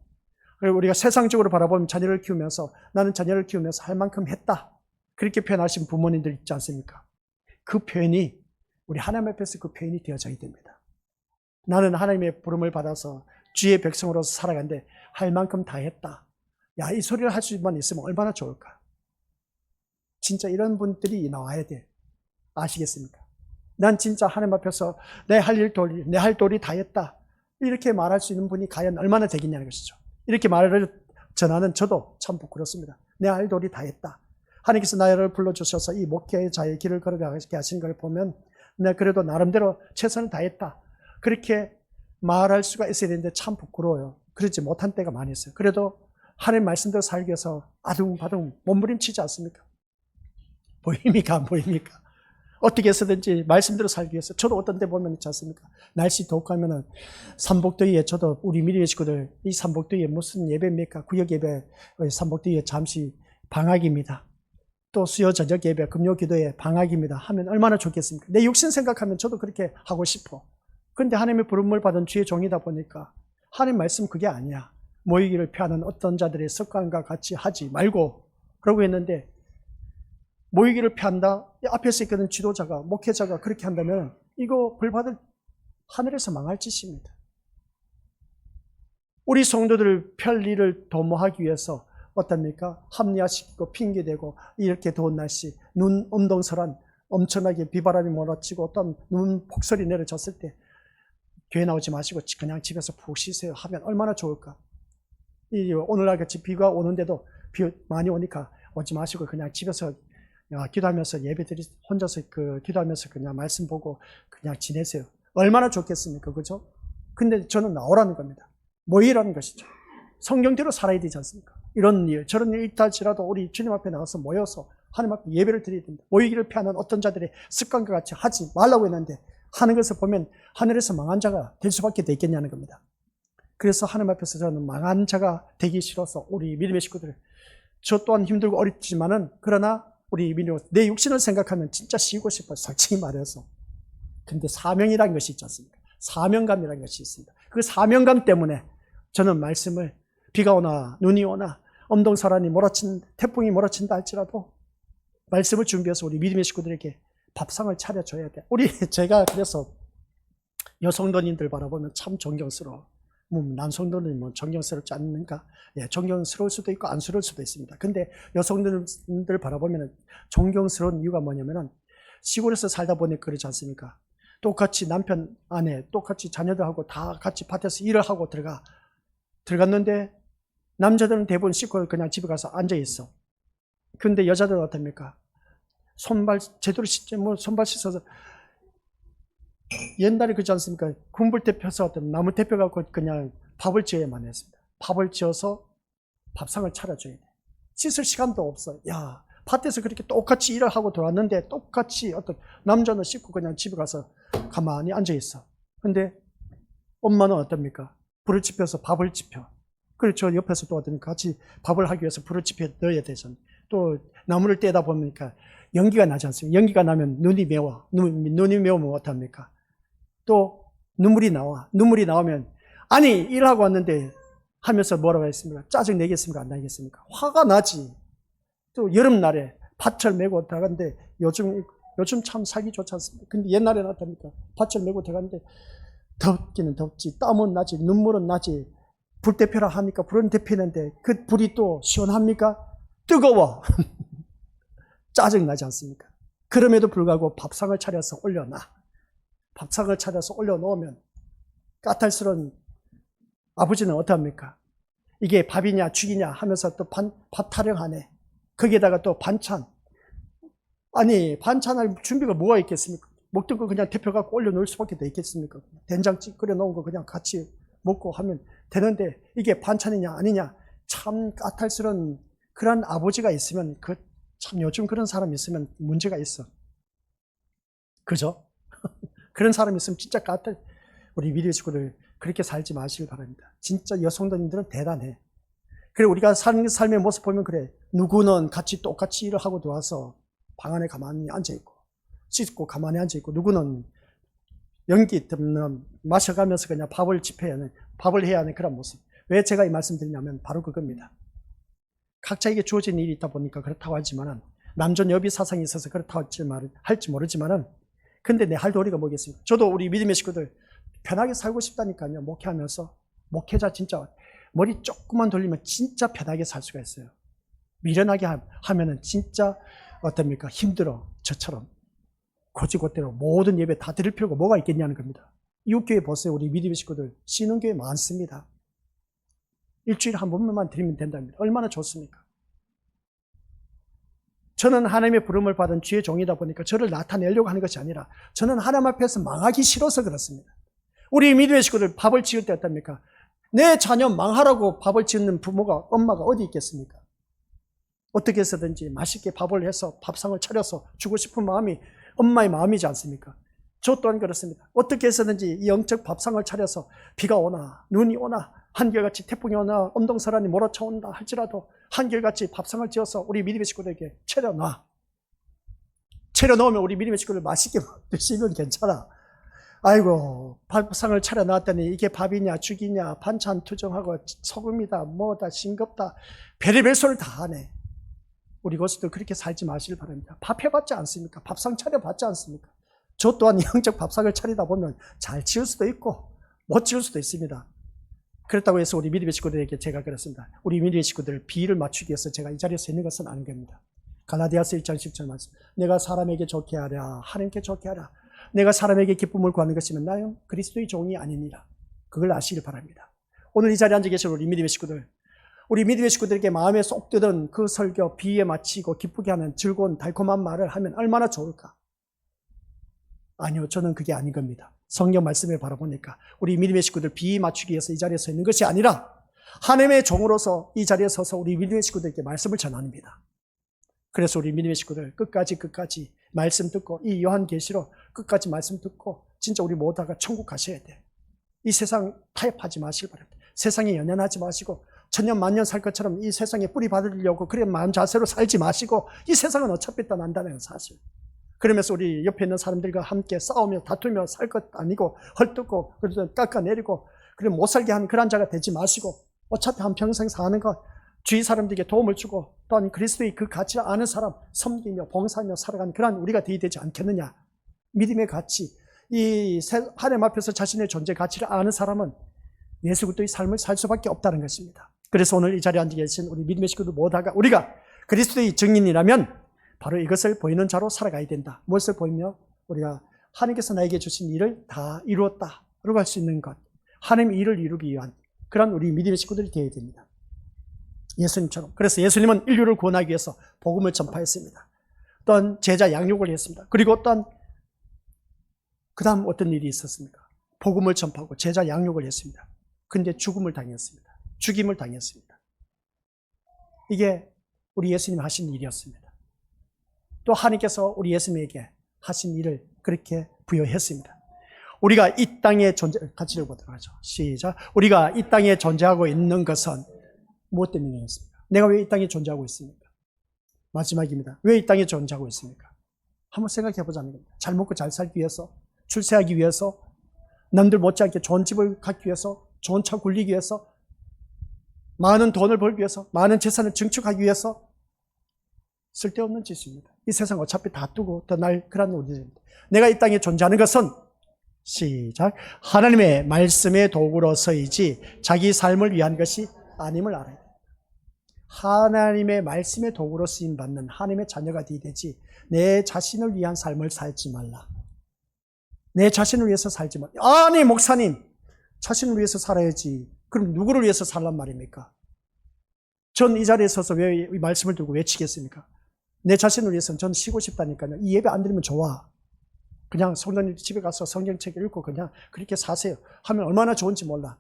우리가 세상적으로 바라보면 자녀를 키우면서 나는 자녀를 키우면서 할 만큼 했다. 그렇게 표현하신 부모님들 있지 않습니까? 그 표현이 우리 하나님 앞에서 그 표현이 되어져야 됩니다. 나는 하나님의 부름을 받아서 주의 백성으로서 살아간데 할 만큼 다 했다. 야, 이 소리를 할 수만 있으면 얼마나 좋을까? 진짜 이런 분들이 나와야 돼. 아시겠습니까? 난 진짜 하나님 앞에서 내 할 도리 다 했다. 이렇게 말할 수 있는 분이 과연 얼마나 되겠냐는 것이죠. 이렇게 말을 전하는 저도 참 부끄럽습니다. 내 할 도리 다 했다. 하나님께서 나를 불러주셔서 이 목회자의 길을 걸어가게 하신 걸 보면 내가 그래도 나름대로 최선을 다했다. 그렇게 말할 수가 있어야 되는데 참 부끄러워요. 그러지 못한 때가 많이 있어요. 그래도 하나님 말씀대로 살기 위해서 아둥바둥 몸부림치지 않습니까? 보입니까? 안 보입니까? 어떻게 해서든지 말씀대로 살기 위해서. 저도 어떤 때 보면 있지 않습니까? 날씨 더욱하면은 삼복더위에, 저도 우리 미래의 식구들 이 삼복더위에 무슨 예배입니까? 구역 예배, 삼복더위에 잠시 방학입니다. 또 수요 저녁 예배, 금요 기도에 방학입니다 하면 얼마나 좋겠습니까? 내 육신 생각하면 저도 그렇게 하고 싶어. 그런데 하나님의 부름을 받은 주의 종이다 보니까 하나님 말씀 그게 아니야. 모이기를 피하는 어떤 자들의 습관과 같이 하지 말고 그러고 했는데, 모이기를 피한다. 앞에서 있는 지도자가, 목회자가 그렇게 한다면 이거 벌받을 하늘에서 망할 짓입니다. 우리 성도들 편리를 도모하기 위해서 어떻습니까? 합리화시키고 핑계대고 이렇게 더운 날씨, 눈 운동설한 엄청나게 비바람이 몰아치고 어떤 눈 폭설이 내려졌을 때 교회 나오지 마시고 그냥 집에서 푹 쉬세요 하면 얼마나 좋을까? 오늘날 같이 비가 오는데도 비 많이 오니까 오지 마시고 그냥 집에서 기도하면서 예배드리 혼자서 기도하면서 그냥 말씀 보고 그냥 지내세요. 얼마나 좋겠습니까? 그죠? 근데 저는 나오라는 겁니다. 모이라는 것이죠. 성경대로 살아야 되지 않습니까? 이런 일, 저런 일 있다지라도 우리 주님 앞에 나가서 모여서 하나님 앞에 예배를 드려야 됩니다. 모이기를 피하는 어떤 자들의 습관과 같이 하지 말라고 했는데 하는 것을 보면 하늘에서 망한 자가 될 수밖에 되겠냐는 겁니다. 그래서 하나님 앞에서 저는 망한 자가 되기 싫어서 우리 믿음의 식구들, 저 또한 힘들고 어렵지만은 그러나 우리 믿음, 내 육신을 생각하면 진짜 쉬고 싶어요. 솔직히 말해서. 근데 사명이라는 것이 있지 않습니까? 사명감이라는 것이 있습니다. 그 사명감 때문에 저는 말씀을 비가 오나 눈이 오나 엄동설한이 태풍이 몰아친다 할지라도 말씀을 준비해서 우리 믿음의 식구들에게 밥상을 차려줘야 돼. 제가 그래서 여성도님들 바라보면 참 존경스러워. 남성도는 존경스럽지 않는가? 예, 존경스러울 수도 있고 안쓰러울 수도 있습니다. 근데 여성들 바라보면 존경스러운 이유가 뭐냐면은 시골에서 살다 보니 그러지 않습니까? 똑같이 남편, 아내, 똑같이 자녀들하고 다 같이 밭에서 일을 하고 들어갔는데 남자들은 대부분 씻고 그냥 집에 가서 앉아 있어. 근데 여자들은 어떻습니까? 손발 제대로 씻지 손발 씻어서 옛날에 그렇지 않습니까? 군불대 펴서 어떤 나무 대표 갖고 그냥 밥을 지어야만 했습니다. 밥을 지어서 밥상을 차려줘야 돼. 씻을 시간도 없어. 야, 밭에서 그렇게 똑같이 일을 하고 들어왔는데 똑같이 어떤 남자는 씻고 그냥 집에 가서 가만히 앉아 있어. 근데 엄마는 어떻습니까? 불을 지펴서 밥을 지펴. 그리고 저 옆에서 또 어떤 같이 밥을 하기 위해서 불을 지펴 넣어야 되잖아요. 또 나무를 떼다 보니까 연기가 나지 않습니까? 연기가 나면 눈이 매워. 눈이 매우면 어떡합니까? 또 눈물이 나와. 눈물이 나오면 아니 일하고 왔는데 하면서 뭐라고 했습니까? 짜증 내겠습니까? 안 나겠습니까? 화가 나지. 또 여름날에 밭을 메고 들어갔는데 요즘 참 살기 좋지 않습니까? 근데 옛날에는 어떻습니까? 밭을 메고 들어갔는데 덥기는 덥지, 땀은 나지, 눈물은 나지. 불 대표라 하니까 불은 대피는데 그 불이 또 시원합니까? 뜨거워. 짜증 나지 않습니까? 그럼에도 불구하고 밥상을 차려서 올려놔. 밥상을 차려서 올려놓으면 까탈스러운 아버지는 어떡합니까? 이게 밥이냐 죽이냐 하면서 또 밥 타령하네. 거기에다가 또 반찬. 아니 반찬할 준비가 뭐가 있겠습니까? 먹던 거 그냥 데펴갖고 올려놓을 수밖에 더 있겠습니까? 된장찌개 끓여놓은 거 그냥 같이 먹고 하면 되는데 이게 반찬이냐 아니냐 참 까탈스러운 그런 아버지가 있으면 참 요즘 그런 사람이 있으면 문제가 있어. 그죠? 그런 사람이 있으면 진짜 까탈. 우리 미래 식구들 그렇게 살지 마시길 바랍니다. 진짜 여성도님들은 대단해. 그래 우리가 사는 삶의 모습 보면 그래. 누구는 같이 똑같이 일을 하고 들어와서 방 안에 가만히 앉아있고 씻고 가만히 앉아있고 누구는 연기 때문에 마셔가면서 그냥 밥을 해야 하는 그런 모습. 왜 제가 이 말씀 드리냐면 바로 그겁니다. 각자에게 주어진 일이 있다 보니까 그렇다고 하지만은 남존 여비 사상이 있어서 그렇다고 할지 모르지만은 근데 내 할 도리가 뭐겠습니까? 저도 우리 믿음의 식구들 편하게 살고 싶다니까요. 목회하면서 목회자 진짜 머리 조금만 돌리면 진짜 편하게 살 수가 있어요. 미련하게 하면은 진짜 어떻습니까? 힘들어. 저처럼 고지고대로 모든 예배 다 드릴 필요가 뭐가 있겠냐는 겁니다. 이웃교회 보세요. 우리 믿음의 식구들 쉬는 교회 많습니다. 일주일에 한 번만 드리면 된답니다. 얼마나 좋습니까? 저는 하나님의 부름을 받은 주의 종이다 보니까 저를 나타내려고 하는 것이 아니라 저는 하나님 앞에서 망하기 싫어서 그렇습니다. 우리 믿음의 식구들 밥을 지을 때 어떻습니까? 내 자녀 망하라고 밥을 짓는 부모가 엄마가 어디 있겠습니까? 어떻게 해서든지 맛있게 밥을 해서 밥상을 차려서 주고 싶은 마음이 엄마의 마음이지 않습니까? 저 또한 그렇습니다. 어떻게 해서든지 이 영적 밥상을 차려서 비가 오나 눈이 오나 한결같이 태풍이 오나 엄동설한이 몰아쳐온다 할지라도 한결같이 밥상을 지어서 우리 믿음의 식구들에게 차려놔. 차려놓으면 우리 믿음의 식구들 맛있게 드시면 괜찮아. 아이고 밥상을 차려놨더니 이게 밥이냐 죽이냐 반찬 투정하고 소금이다 뭐다 싱겁다 별의별 소리를 다 하네. 우리 것도 그렇게 살지 마시길 바랍니다. 밥 해봤지 않습니까? 밥상 차려봤지 않습니까? 저 또한 영적 밥상을 차리다 보면 잘 지을 수도 있고 못 지을 수도 있습니다. 그렇다고 해서 우리 믿음의 식구들에게 제가 그렇습니다. 우리 믿음의 식구들 비위를 맞추기 위해서 제가 이 자리에 서 있는 것은 아닌 겁니다. 갈라디아서 1장 10절 말씀. 내가 사람에게 좋게 하랴 하나님께 좋게 하라. 내가 사람에게 기쁨을 구하는 것이면 나는 그리스도의 종이 아니니라. 그걸 아시길 바랍니다. 오늘 이 자리에 앉아 계신 우리 믿음의 식구들, 우리 믿음의 식구들에게 마음에 쏙 드는 그 설교 비위에 맞추고 기쁘게 하는 즐거운 달콤한 말을 하면 얼마나 좋을까? 아니요, 저는 그게 아닌 겁니다. 성경 말씀을 바라보니까 우리 믿음의 식구들 비위 맞추기 위해서 이 자리에 서 있는 것이 아니라 하나님의 종으로서 이 자리에 서서 우리 믿음의 식구들에게 말씀을 전합니다. 그래서 우리 믿음의 식구들 끝까지 말씀 듣고 이 요한계시록 끝까지 말씀 듣고 진짜 우리 모두가 천국 가셔야 돼. 이 세상 타협하지 마시기 바랍니다. 세상에 연연하지 마시고 천년 만년 살 것처럼 이 세상에 뿌리 받으려고 그런 마음 자세로 살지 마시고 이 세상은 어차피 떠난다는 사실. 그러면서 우리 옆에 있는 사람들과 함께 싸우며 다투며 살 것 아니고 헐뜯고 그래서 깎아내리고 그리고 못 살게 하는 그런 자가 되지 마시고 어차피 한평생 사는 것 주위 사람들에게 도움을 주고 또한 그리스도의 그 가치를 아는 사람 섬기며 봉사하며 살아가는 그런 우리가 되지 않겠느냐. 믿음의 가치, 이 하나님 앞에서 자신의 존재 가치를 아는 사람은 예수 그리스도의 삶을 살 수밖에 없다는 것입니다. 그래서 오늘 이 자리에 앉아 계신 우리 믿음의 식구들 모두가 우리가 그리스도의 증인이라면 바로 이것을 보이는 자로 살아가야 된다. 무엇을 보이며 우리가 하나님께서 나에게 주신 일을 다 이루었다 라고 할 수 있는 것, 하나님의 일을 이루기 위한 그런 우리 믿음의 식구들이 되어야 됩니다. 예수님처럼. 그래서 예수님은 인류를 구원하기 위해서 복음을 전파했습니다. 또한 제자 양육을 했습니다. 그리고 또한 그 다음 어떤 일이 있었습니까? 복음을 전파하고 제자 양육을 했습니다. 근데 죽음을 당했습니다. 죽임을 당했습니다. 이게 우리 예수님이 하신 일이었습니다. 또 하나님께서 우리 예수님에게 하신 일을 그렇게 부여했습니다. 우리가 이 땅에 같이 읽어보도록 하죠. 시작. 우리가 이 땅에 존재하고 있는 것은 무엇 때문이겠습니까? 내가 왜 이 땅에 존재하고 있습니까? 마지막입니다. 왜 이 땅에 존재하고 있습니까? 한번 생각해 보자는 겁니다. 잘 먹고 잘 살기 위해서, 출세하기 위해서, 남들 못지않게 좋은 집을 갖기 위해서, 좋은 차 굴리기 위해서, 많은 돈을 벌기 위해서, 많은 재산을 증축하기 위해서 쓸데없는 짓입니다. 이 세상 어차피 다 두고 떠날 그런 우리입니다. 내가 이 땅에 존재하는 것은 시작. 하나님의 말씀의 도구로서이지 자기 삶을 위한 것이 아님을 알아야 돼. 하나님의 말씀의 도구로 쓰임받는 하나님의 자녀가 되지 내 자신을 위한 삶을 살지 말라. 내 자신을 위해서 살지 말라. 아니 목사님 자신을 위해서 살아야지. 그럼 누구를 위해서 살란 말입니까? 전 이 자리에 서서 왜 이 말씀을 들고 외치겠습니까? 내 자신을 위해서는 저는 쉬고 싶다니까요. 이 예배 안 드리면 좋아. 그냥 성도님 집에 가서 성경책 읽고 그냥 그렇게 사세요 하면 얼마나 좋은지 몰라.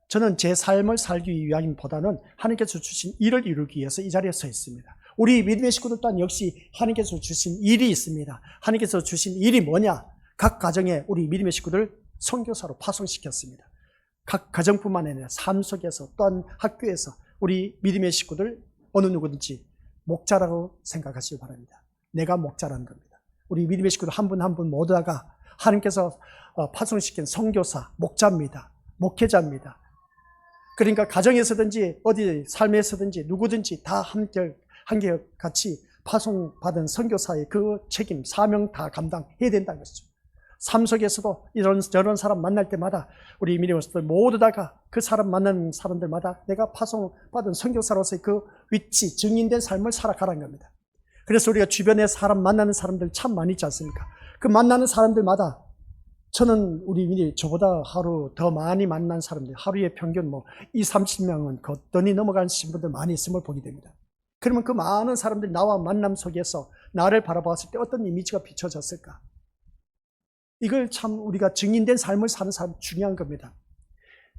저는 제 삶을 살기 위함보다는 하나님께서 주신 일을 이루기 위해서 이 자리에 서 있습니다. 우리 믿음의 식구들 또한 역시 하나님께서 주신 일이 있습니다. 하나님께서 주신 일이 뭐냐? 각 가정에 우리 믿음의 식구들 선교사로 파송시켰습니다. 각 가정뿐만 아니라 삶 속에서 또한 학교에서 우리 믿음의 식구들 어느 누구든지 목자라고 생각하시기 바랍니다. 내가 목자라는 겁니다. 우리 믿음의 식구들 한 분 한 분 모두가 하나님께서 파송시킨 선교사, 목자입니다. 목회자입니다. 그러니까 가정에서든지 어디 삶에서든지 누구든지 다 함께 같이 파송받은 선교사의 그 책임, 사명 다 감당해야 된다는 것이죠. 삶 속에서도 저런 사람 만날 때마다 우리 믿음의 모두 다가 그 사람 만나는 사람들마다 내가 파송받은 선교사로서의 그 위치, 증인된 삶을 살아가라는 겁니다. 그래서 우리가 주변에 사람 만나는 사람들 참 많이 있지 않습니까? 그 만나는 사람들마다 저는 우리 믿음이 저보다 하루 더 많이 만난 사람들, 하루에 평균 20-30명은 거뜬히 넘어가신 분들 많이 있음을 보게 됩니다. 그러면 그 많은 사람들이 나와 만남 속에서 나를 바라봤을 때 어떤 이미지가 비춰졌을까? 이걸 참 우리가 증인된 삶을 사는 사람 중요한 겁니다.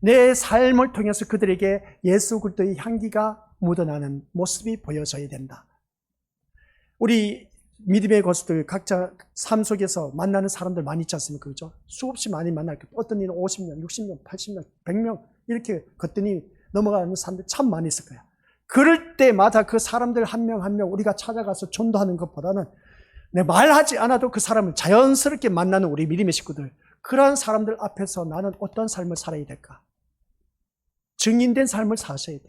내 삶을 통해서 그들에게 예수 그리스도의 향기가 묻어나는 모습이 보여져야 된다. 우리 믿음의 것들 각자 삶 속에서 만나는 사람들 많이 있지 않습니까? 그죠? 수없이 많이 만날 거예요. 어떤 일은 50명, 60명, 80명, 100명 이렇게 거뜬히 넘어가는 사람들 참 많이 있을 거야. 그럴 때마다 그 사람들 한 명 한 명 우리가 찾아가서 전도하는 것보다는 내 말하지 않아도 그 사람을 자연스럽게 만나는 우리 믿음의 식구들, 그러한 사람들 앞에서 나는 어떤 삶을 살아야 될까? 증인된 삶을 사셔야 돼.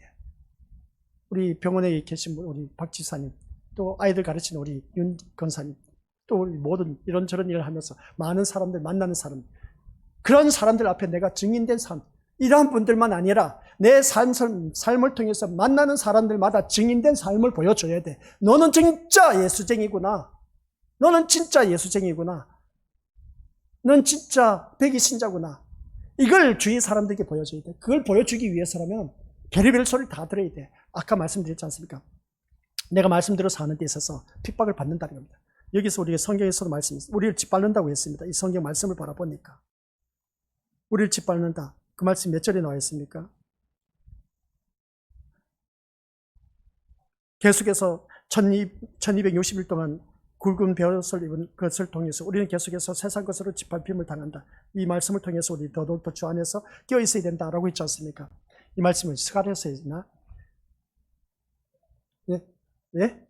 우리 병원에 계신 우리 박 지사님, 또 아이들 가르치는 우리 윤 권사님, 또 우리 모든 이런저런 일을 하면서 많은 사람들 만나는 사람, 그런 사람들 앞에 내가 증인된 삶, 이러한 분들만 아니라 내 삶을 통해서 만나는 사람들마다 증인된 삶을 보여줘야 돼. 너는 진짜 예수쟁이구나. 너는 진짜 예수쟁이구나. 넌 진짜 백이신자구나. 이걸 주위 사람들에게 보여줘야 돼. 그걸 보여주기 위해서라면 별의별 소리를 다 들어야 돼. 아까 말씀드렸지 않습니까? 내가 말씀대로 사는 데 있어서 핍박을 받는다는 겁니다. 여기서 우리가 성경에서도 말씀했습니다. 우리를 짓밟는다고 했습니다. 이 성경 말씀을 바라보니까. 우리를 짓밟는다. 그 말씀 몇 절에 나와 있습니까? 계속해서 1260일 동안 굵은 베옷을 입은 것을 통해서 우리는 계속해서 세상 것으로 짓밟힘을 당한다. 이 말씀을 통해서 우리 더더욱 주 안에서 끼어 있어야 된다라고 했지 않습니까? 이 말씀은 스가랴서 있나? 예? 예?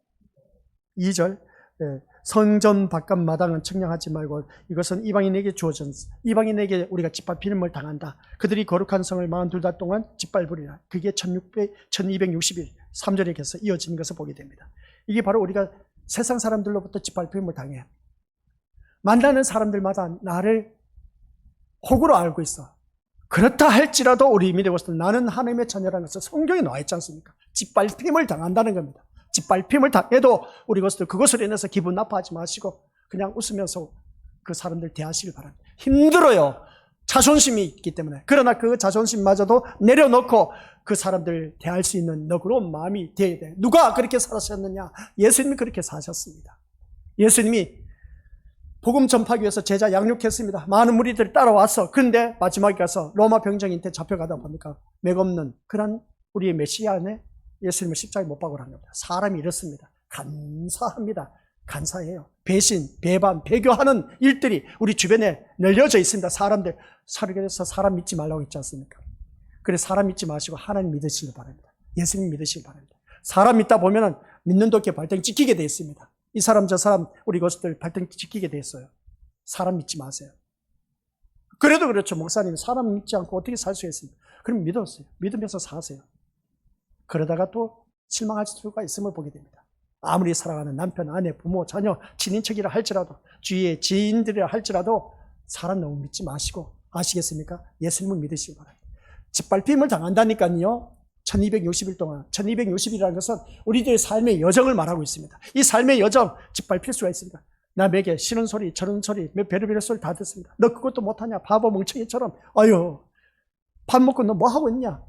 2절. 예. 성전 바깥 마당은 청량하지 말고 이것은 이방인에게 주어진, 이방인에게 우리가 짓밟힘을 당한다. 그들이 거룩한 성을 42달 동안 짓밟으리라. 그게 1260일 3절에 계속 이어진 것을 보게 됩니다. 이게 바로 우리가 세상 사람들로부터 짓밟힘을 당해. 만나는 사람들마다 나를 호구로 알고 있어. 그렇다 할지라도 우리 믿어보시면 나는 하나님의 자녀라는 것을 성경에 나와 있지 않습니까? 짓밟힘을 당한다는 겁니다. 짓밟힘을 당해도 우리 그것으로 인해서 기분 나빠하지 마시고 그냥 웃으면서 그 사람들 대하시길 바랍니다. 힘들어요. 자존심이 있기 때문에. 그러나 그 자존심마저도 내려놓고 그 사람들 대할 수 있는 너그러운 마음이 되어야 돼. 누가 그렇게 살았었느냐? 예수님이 그렇게 사셨습니다. 예수님이 복음 전파하기 위해서 제자 양육했습니다. 많은 무리들이 따라와서, 그런데 마지막에 가서 로마 병정한테 잡혀가다 보니까 맥없는 그런 우리의 메시아 안에 예수님을 십자가에 못 박으라 한 겁니다. 사람이 이렇습니다. 간사합니다. 간사해요. 배신, 배반, 배교하는 일들이 우리 주변에 널려져 있습니다. 사람들, 그래서 사람 믿지 말라고 했지 않습니까? 그래서 사람 믿지 마시고 하나님 믿으시길 바랍니다. 예수님 믿으시길 바랍니다. 사람 믿다 보면 믿는 도끼에 발등 찍히게 되어 있습니다. 이 사람 저 사람 우리 것들 발등 찍히게 되어 있어요. 사람 믿지 마세요. 그래도 그렇죠. 목사님 사람 믿지 않고 어떻게 살 수 있습니까? 그럼 믿었어요. 믿으면서 사세요. 그러다가 또 실망할 수가 있음을 보게 됩니다. 아무리 사랑하는 남편, 아내, 부모, 자녀, 친인척이라 할지라도 주위의 지인들이라 할지라도 사람 너무 믿지 마시고 아시겠습니까? 예수님을 믿으시기 바랍니다. 짓밟힘을 당한다니까요. 1260일 동안 1260일이라는 것은 우리들의 삶의 여정을 말하고 있습니다. 이 삶의 여정 짓밟힐 수가 있습니다. 남에게 싫은 소리 저런 소리 별의별 소리 다 듣습니다. 너 그것도 못하냐 바보 멍청이처럼 아유 밥 먹고 너 뭐하고 있냐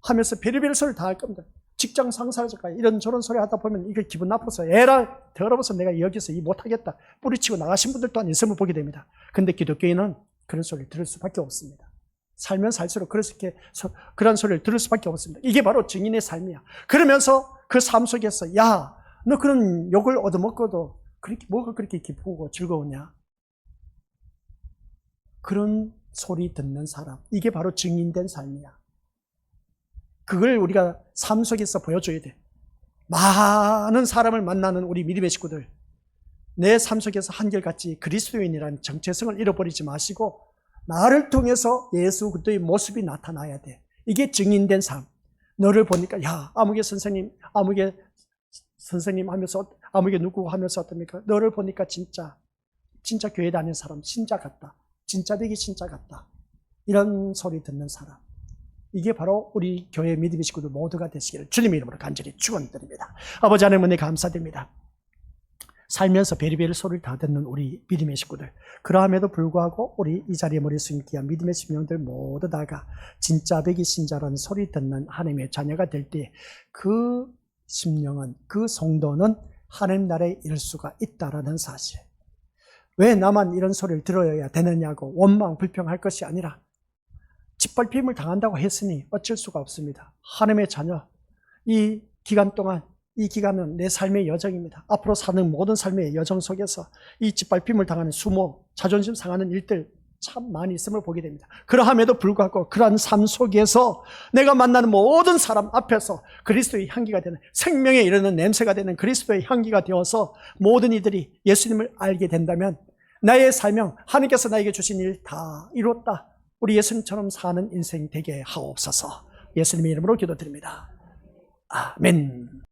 하면서 별의별 소리 다 할 겁니다. 직장 상사까지 이런 저런 소리 하다 보면 이게 기분 나빠서 에라 더러워서 내가 여기서 이 못하겠다 뿌리치고 나가신 분들 또한 있음을 보게 됩니다. 근데 기독교인은 그런 소리를 들을 수밖에 없습니다. 살면 살수록 그런 소리를 들을 수밖에 없습니다. 이게 바로 증인의 삶이야. 그러면서 그 삶 속에서 야, 너 그런 욕을 얻어먹고도 그렇게 뭐가 그렇게 기쁘고 즐거우냐? 그런 소리 듣는 사람, 이게 바로 증인된 삶이야. 그걸 우리가 삶 속에서 보여줘야 돼. 많은 사람을 만나는 우리 믿음의 식구들, 내 삶 속에서 한결같이 그리스도인이라는 정체성을 잃어버리지 마시고 나를 통해서 예수 그리스도의 모습이 나타나야 돼. 이게 증인된 삶. 너를 보니까 야 아무개 선생님 하면서 아무개 누구 하면서 어떻습니까? 너를 보니까 진짜 교회 다니는 사람 신자 같다. 진짜 되기 신자 같다. 이런 소리 듣는 사람. 이게 바로 우리 교회 믿음의 식구들 모두가 되시기를 주님의 이름으로 간절히 축원드립니다. 아버지 하나님 은혜 감사드립니다. 살면서 별의별 소리를 다 듣는 우리 믿음의 식구들, 그러함에도 불구하고 우리 이 자리에 머리 숙인 귀한 믿음의 심령들 모두 다가 진짜 백이 신자라는 소리 듣는 하나님의 자녀가 될 때 그 심령은, 그 성도는 하나님 나라에 이를 수가 있다라는 사실. 왜 나만 이런 소리를 들어야 되느냐고 원망 불평할 것이 아니라 짓밟힘을 당한다고 했으니 어쩔 수가 없습니다. 하나님의 자녀, 이 기간 동안, 이 기간은 내 삶의 여정입니다. 앞으로 사는 모든 삶의 여정 속에서 이 짓밟힘을 당하는 수모, 자존심 상하는 일들 참 많이 있음을 보게 됩니다. 그러함에도 불구하고 그러한 삶 속에서 내가 만나는 모든 사람 앞에서 그리스도의 향기가 되는, 생명에 이르는 냄새가 되는 그리스도의 향기가 되어서 모든 이들이 예수님을 알게 된다면 나의 삶명, 하나님께서 나에게 주신 일 다 이뤘다. 우리 예수님처럼 사는 인생 되게 하옵소서. 예수님의 이름으로 기도드립니다. 아멘.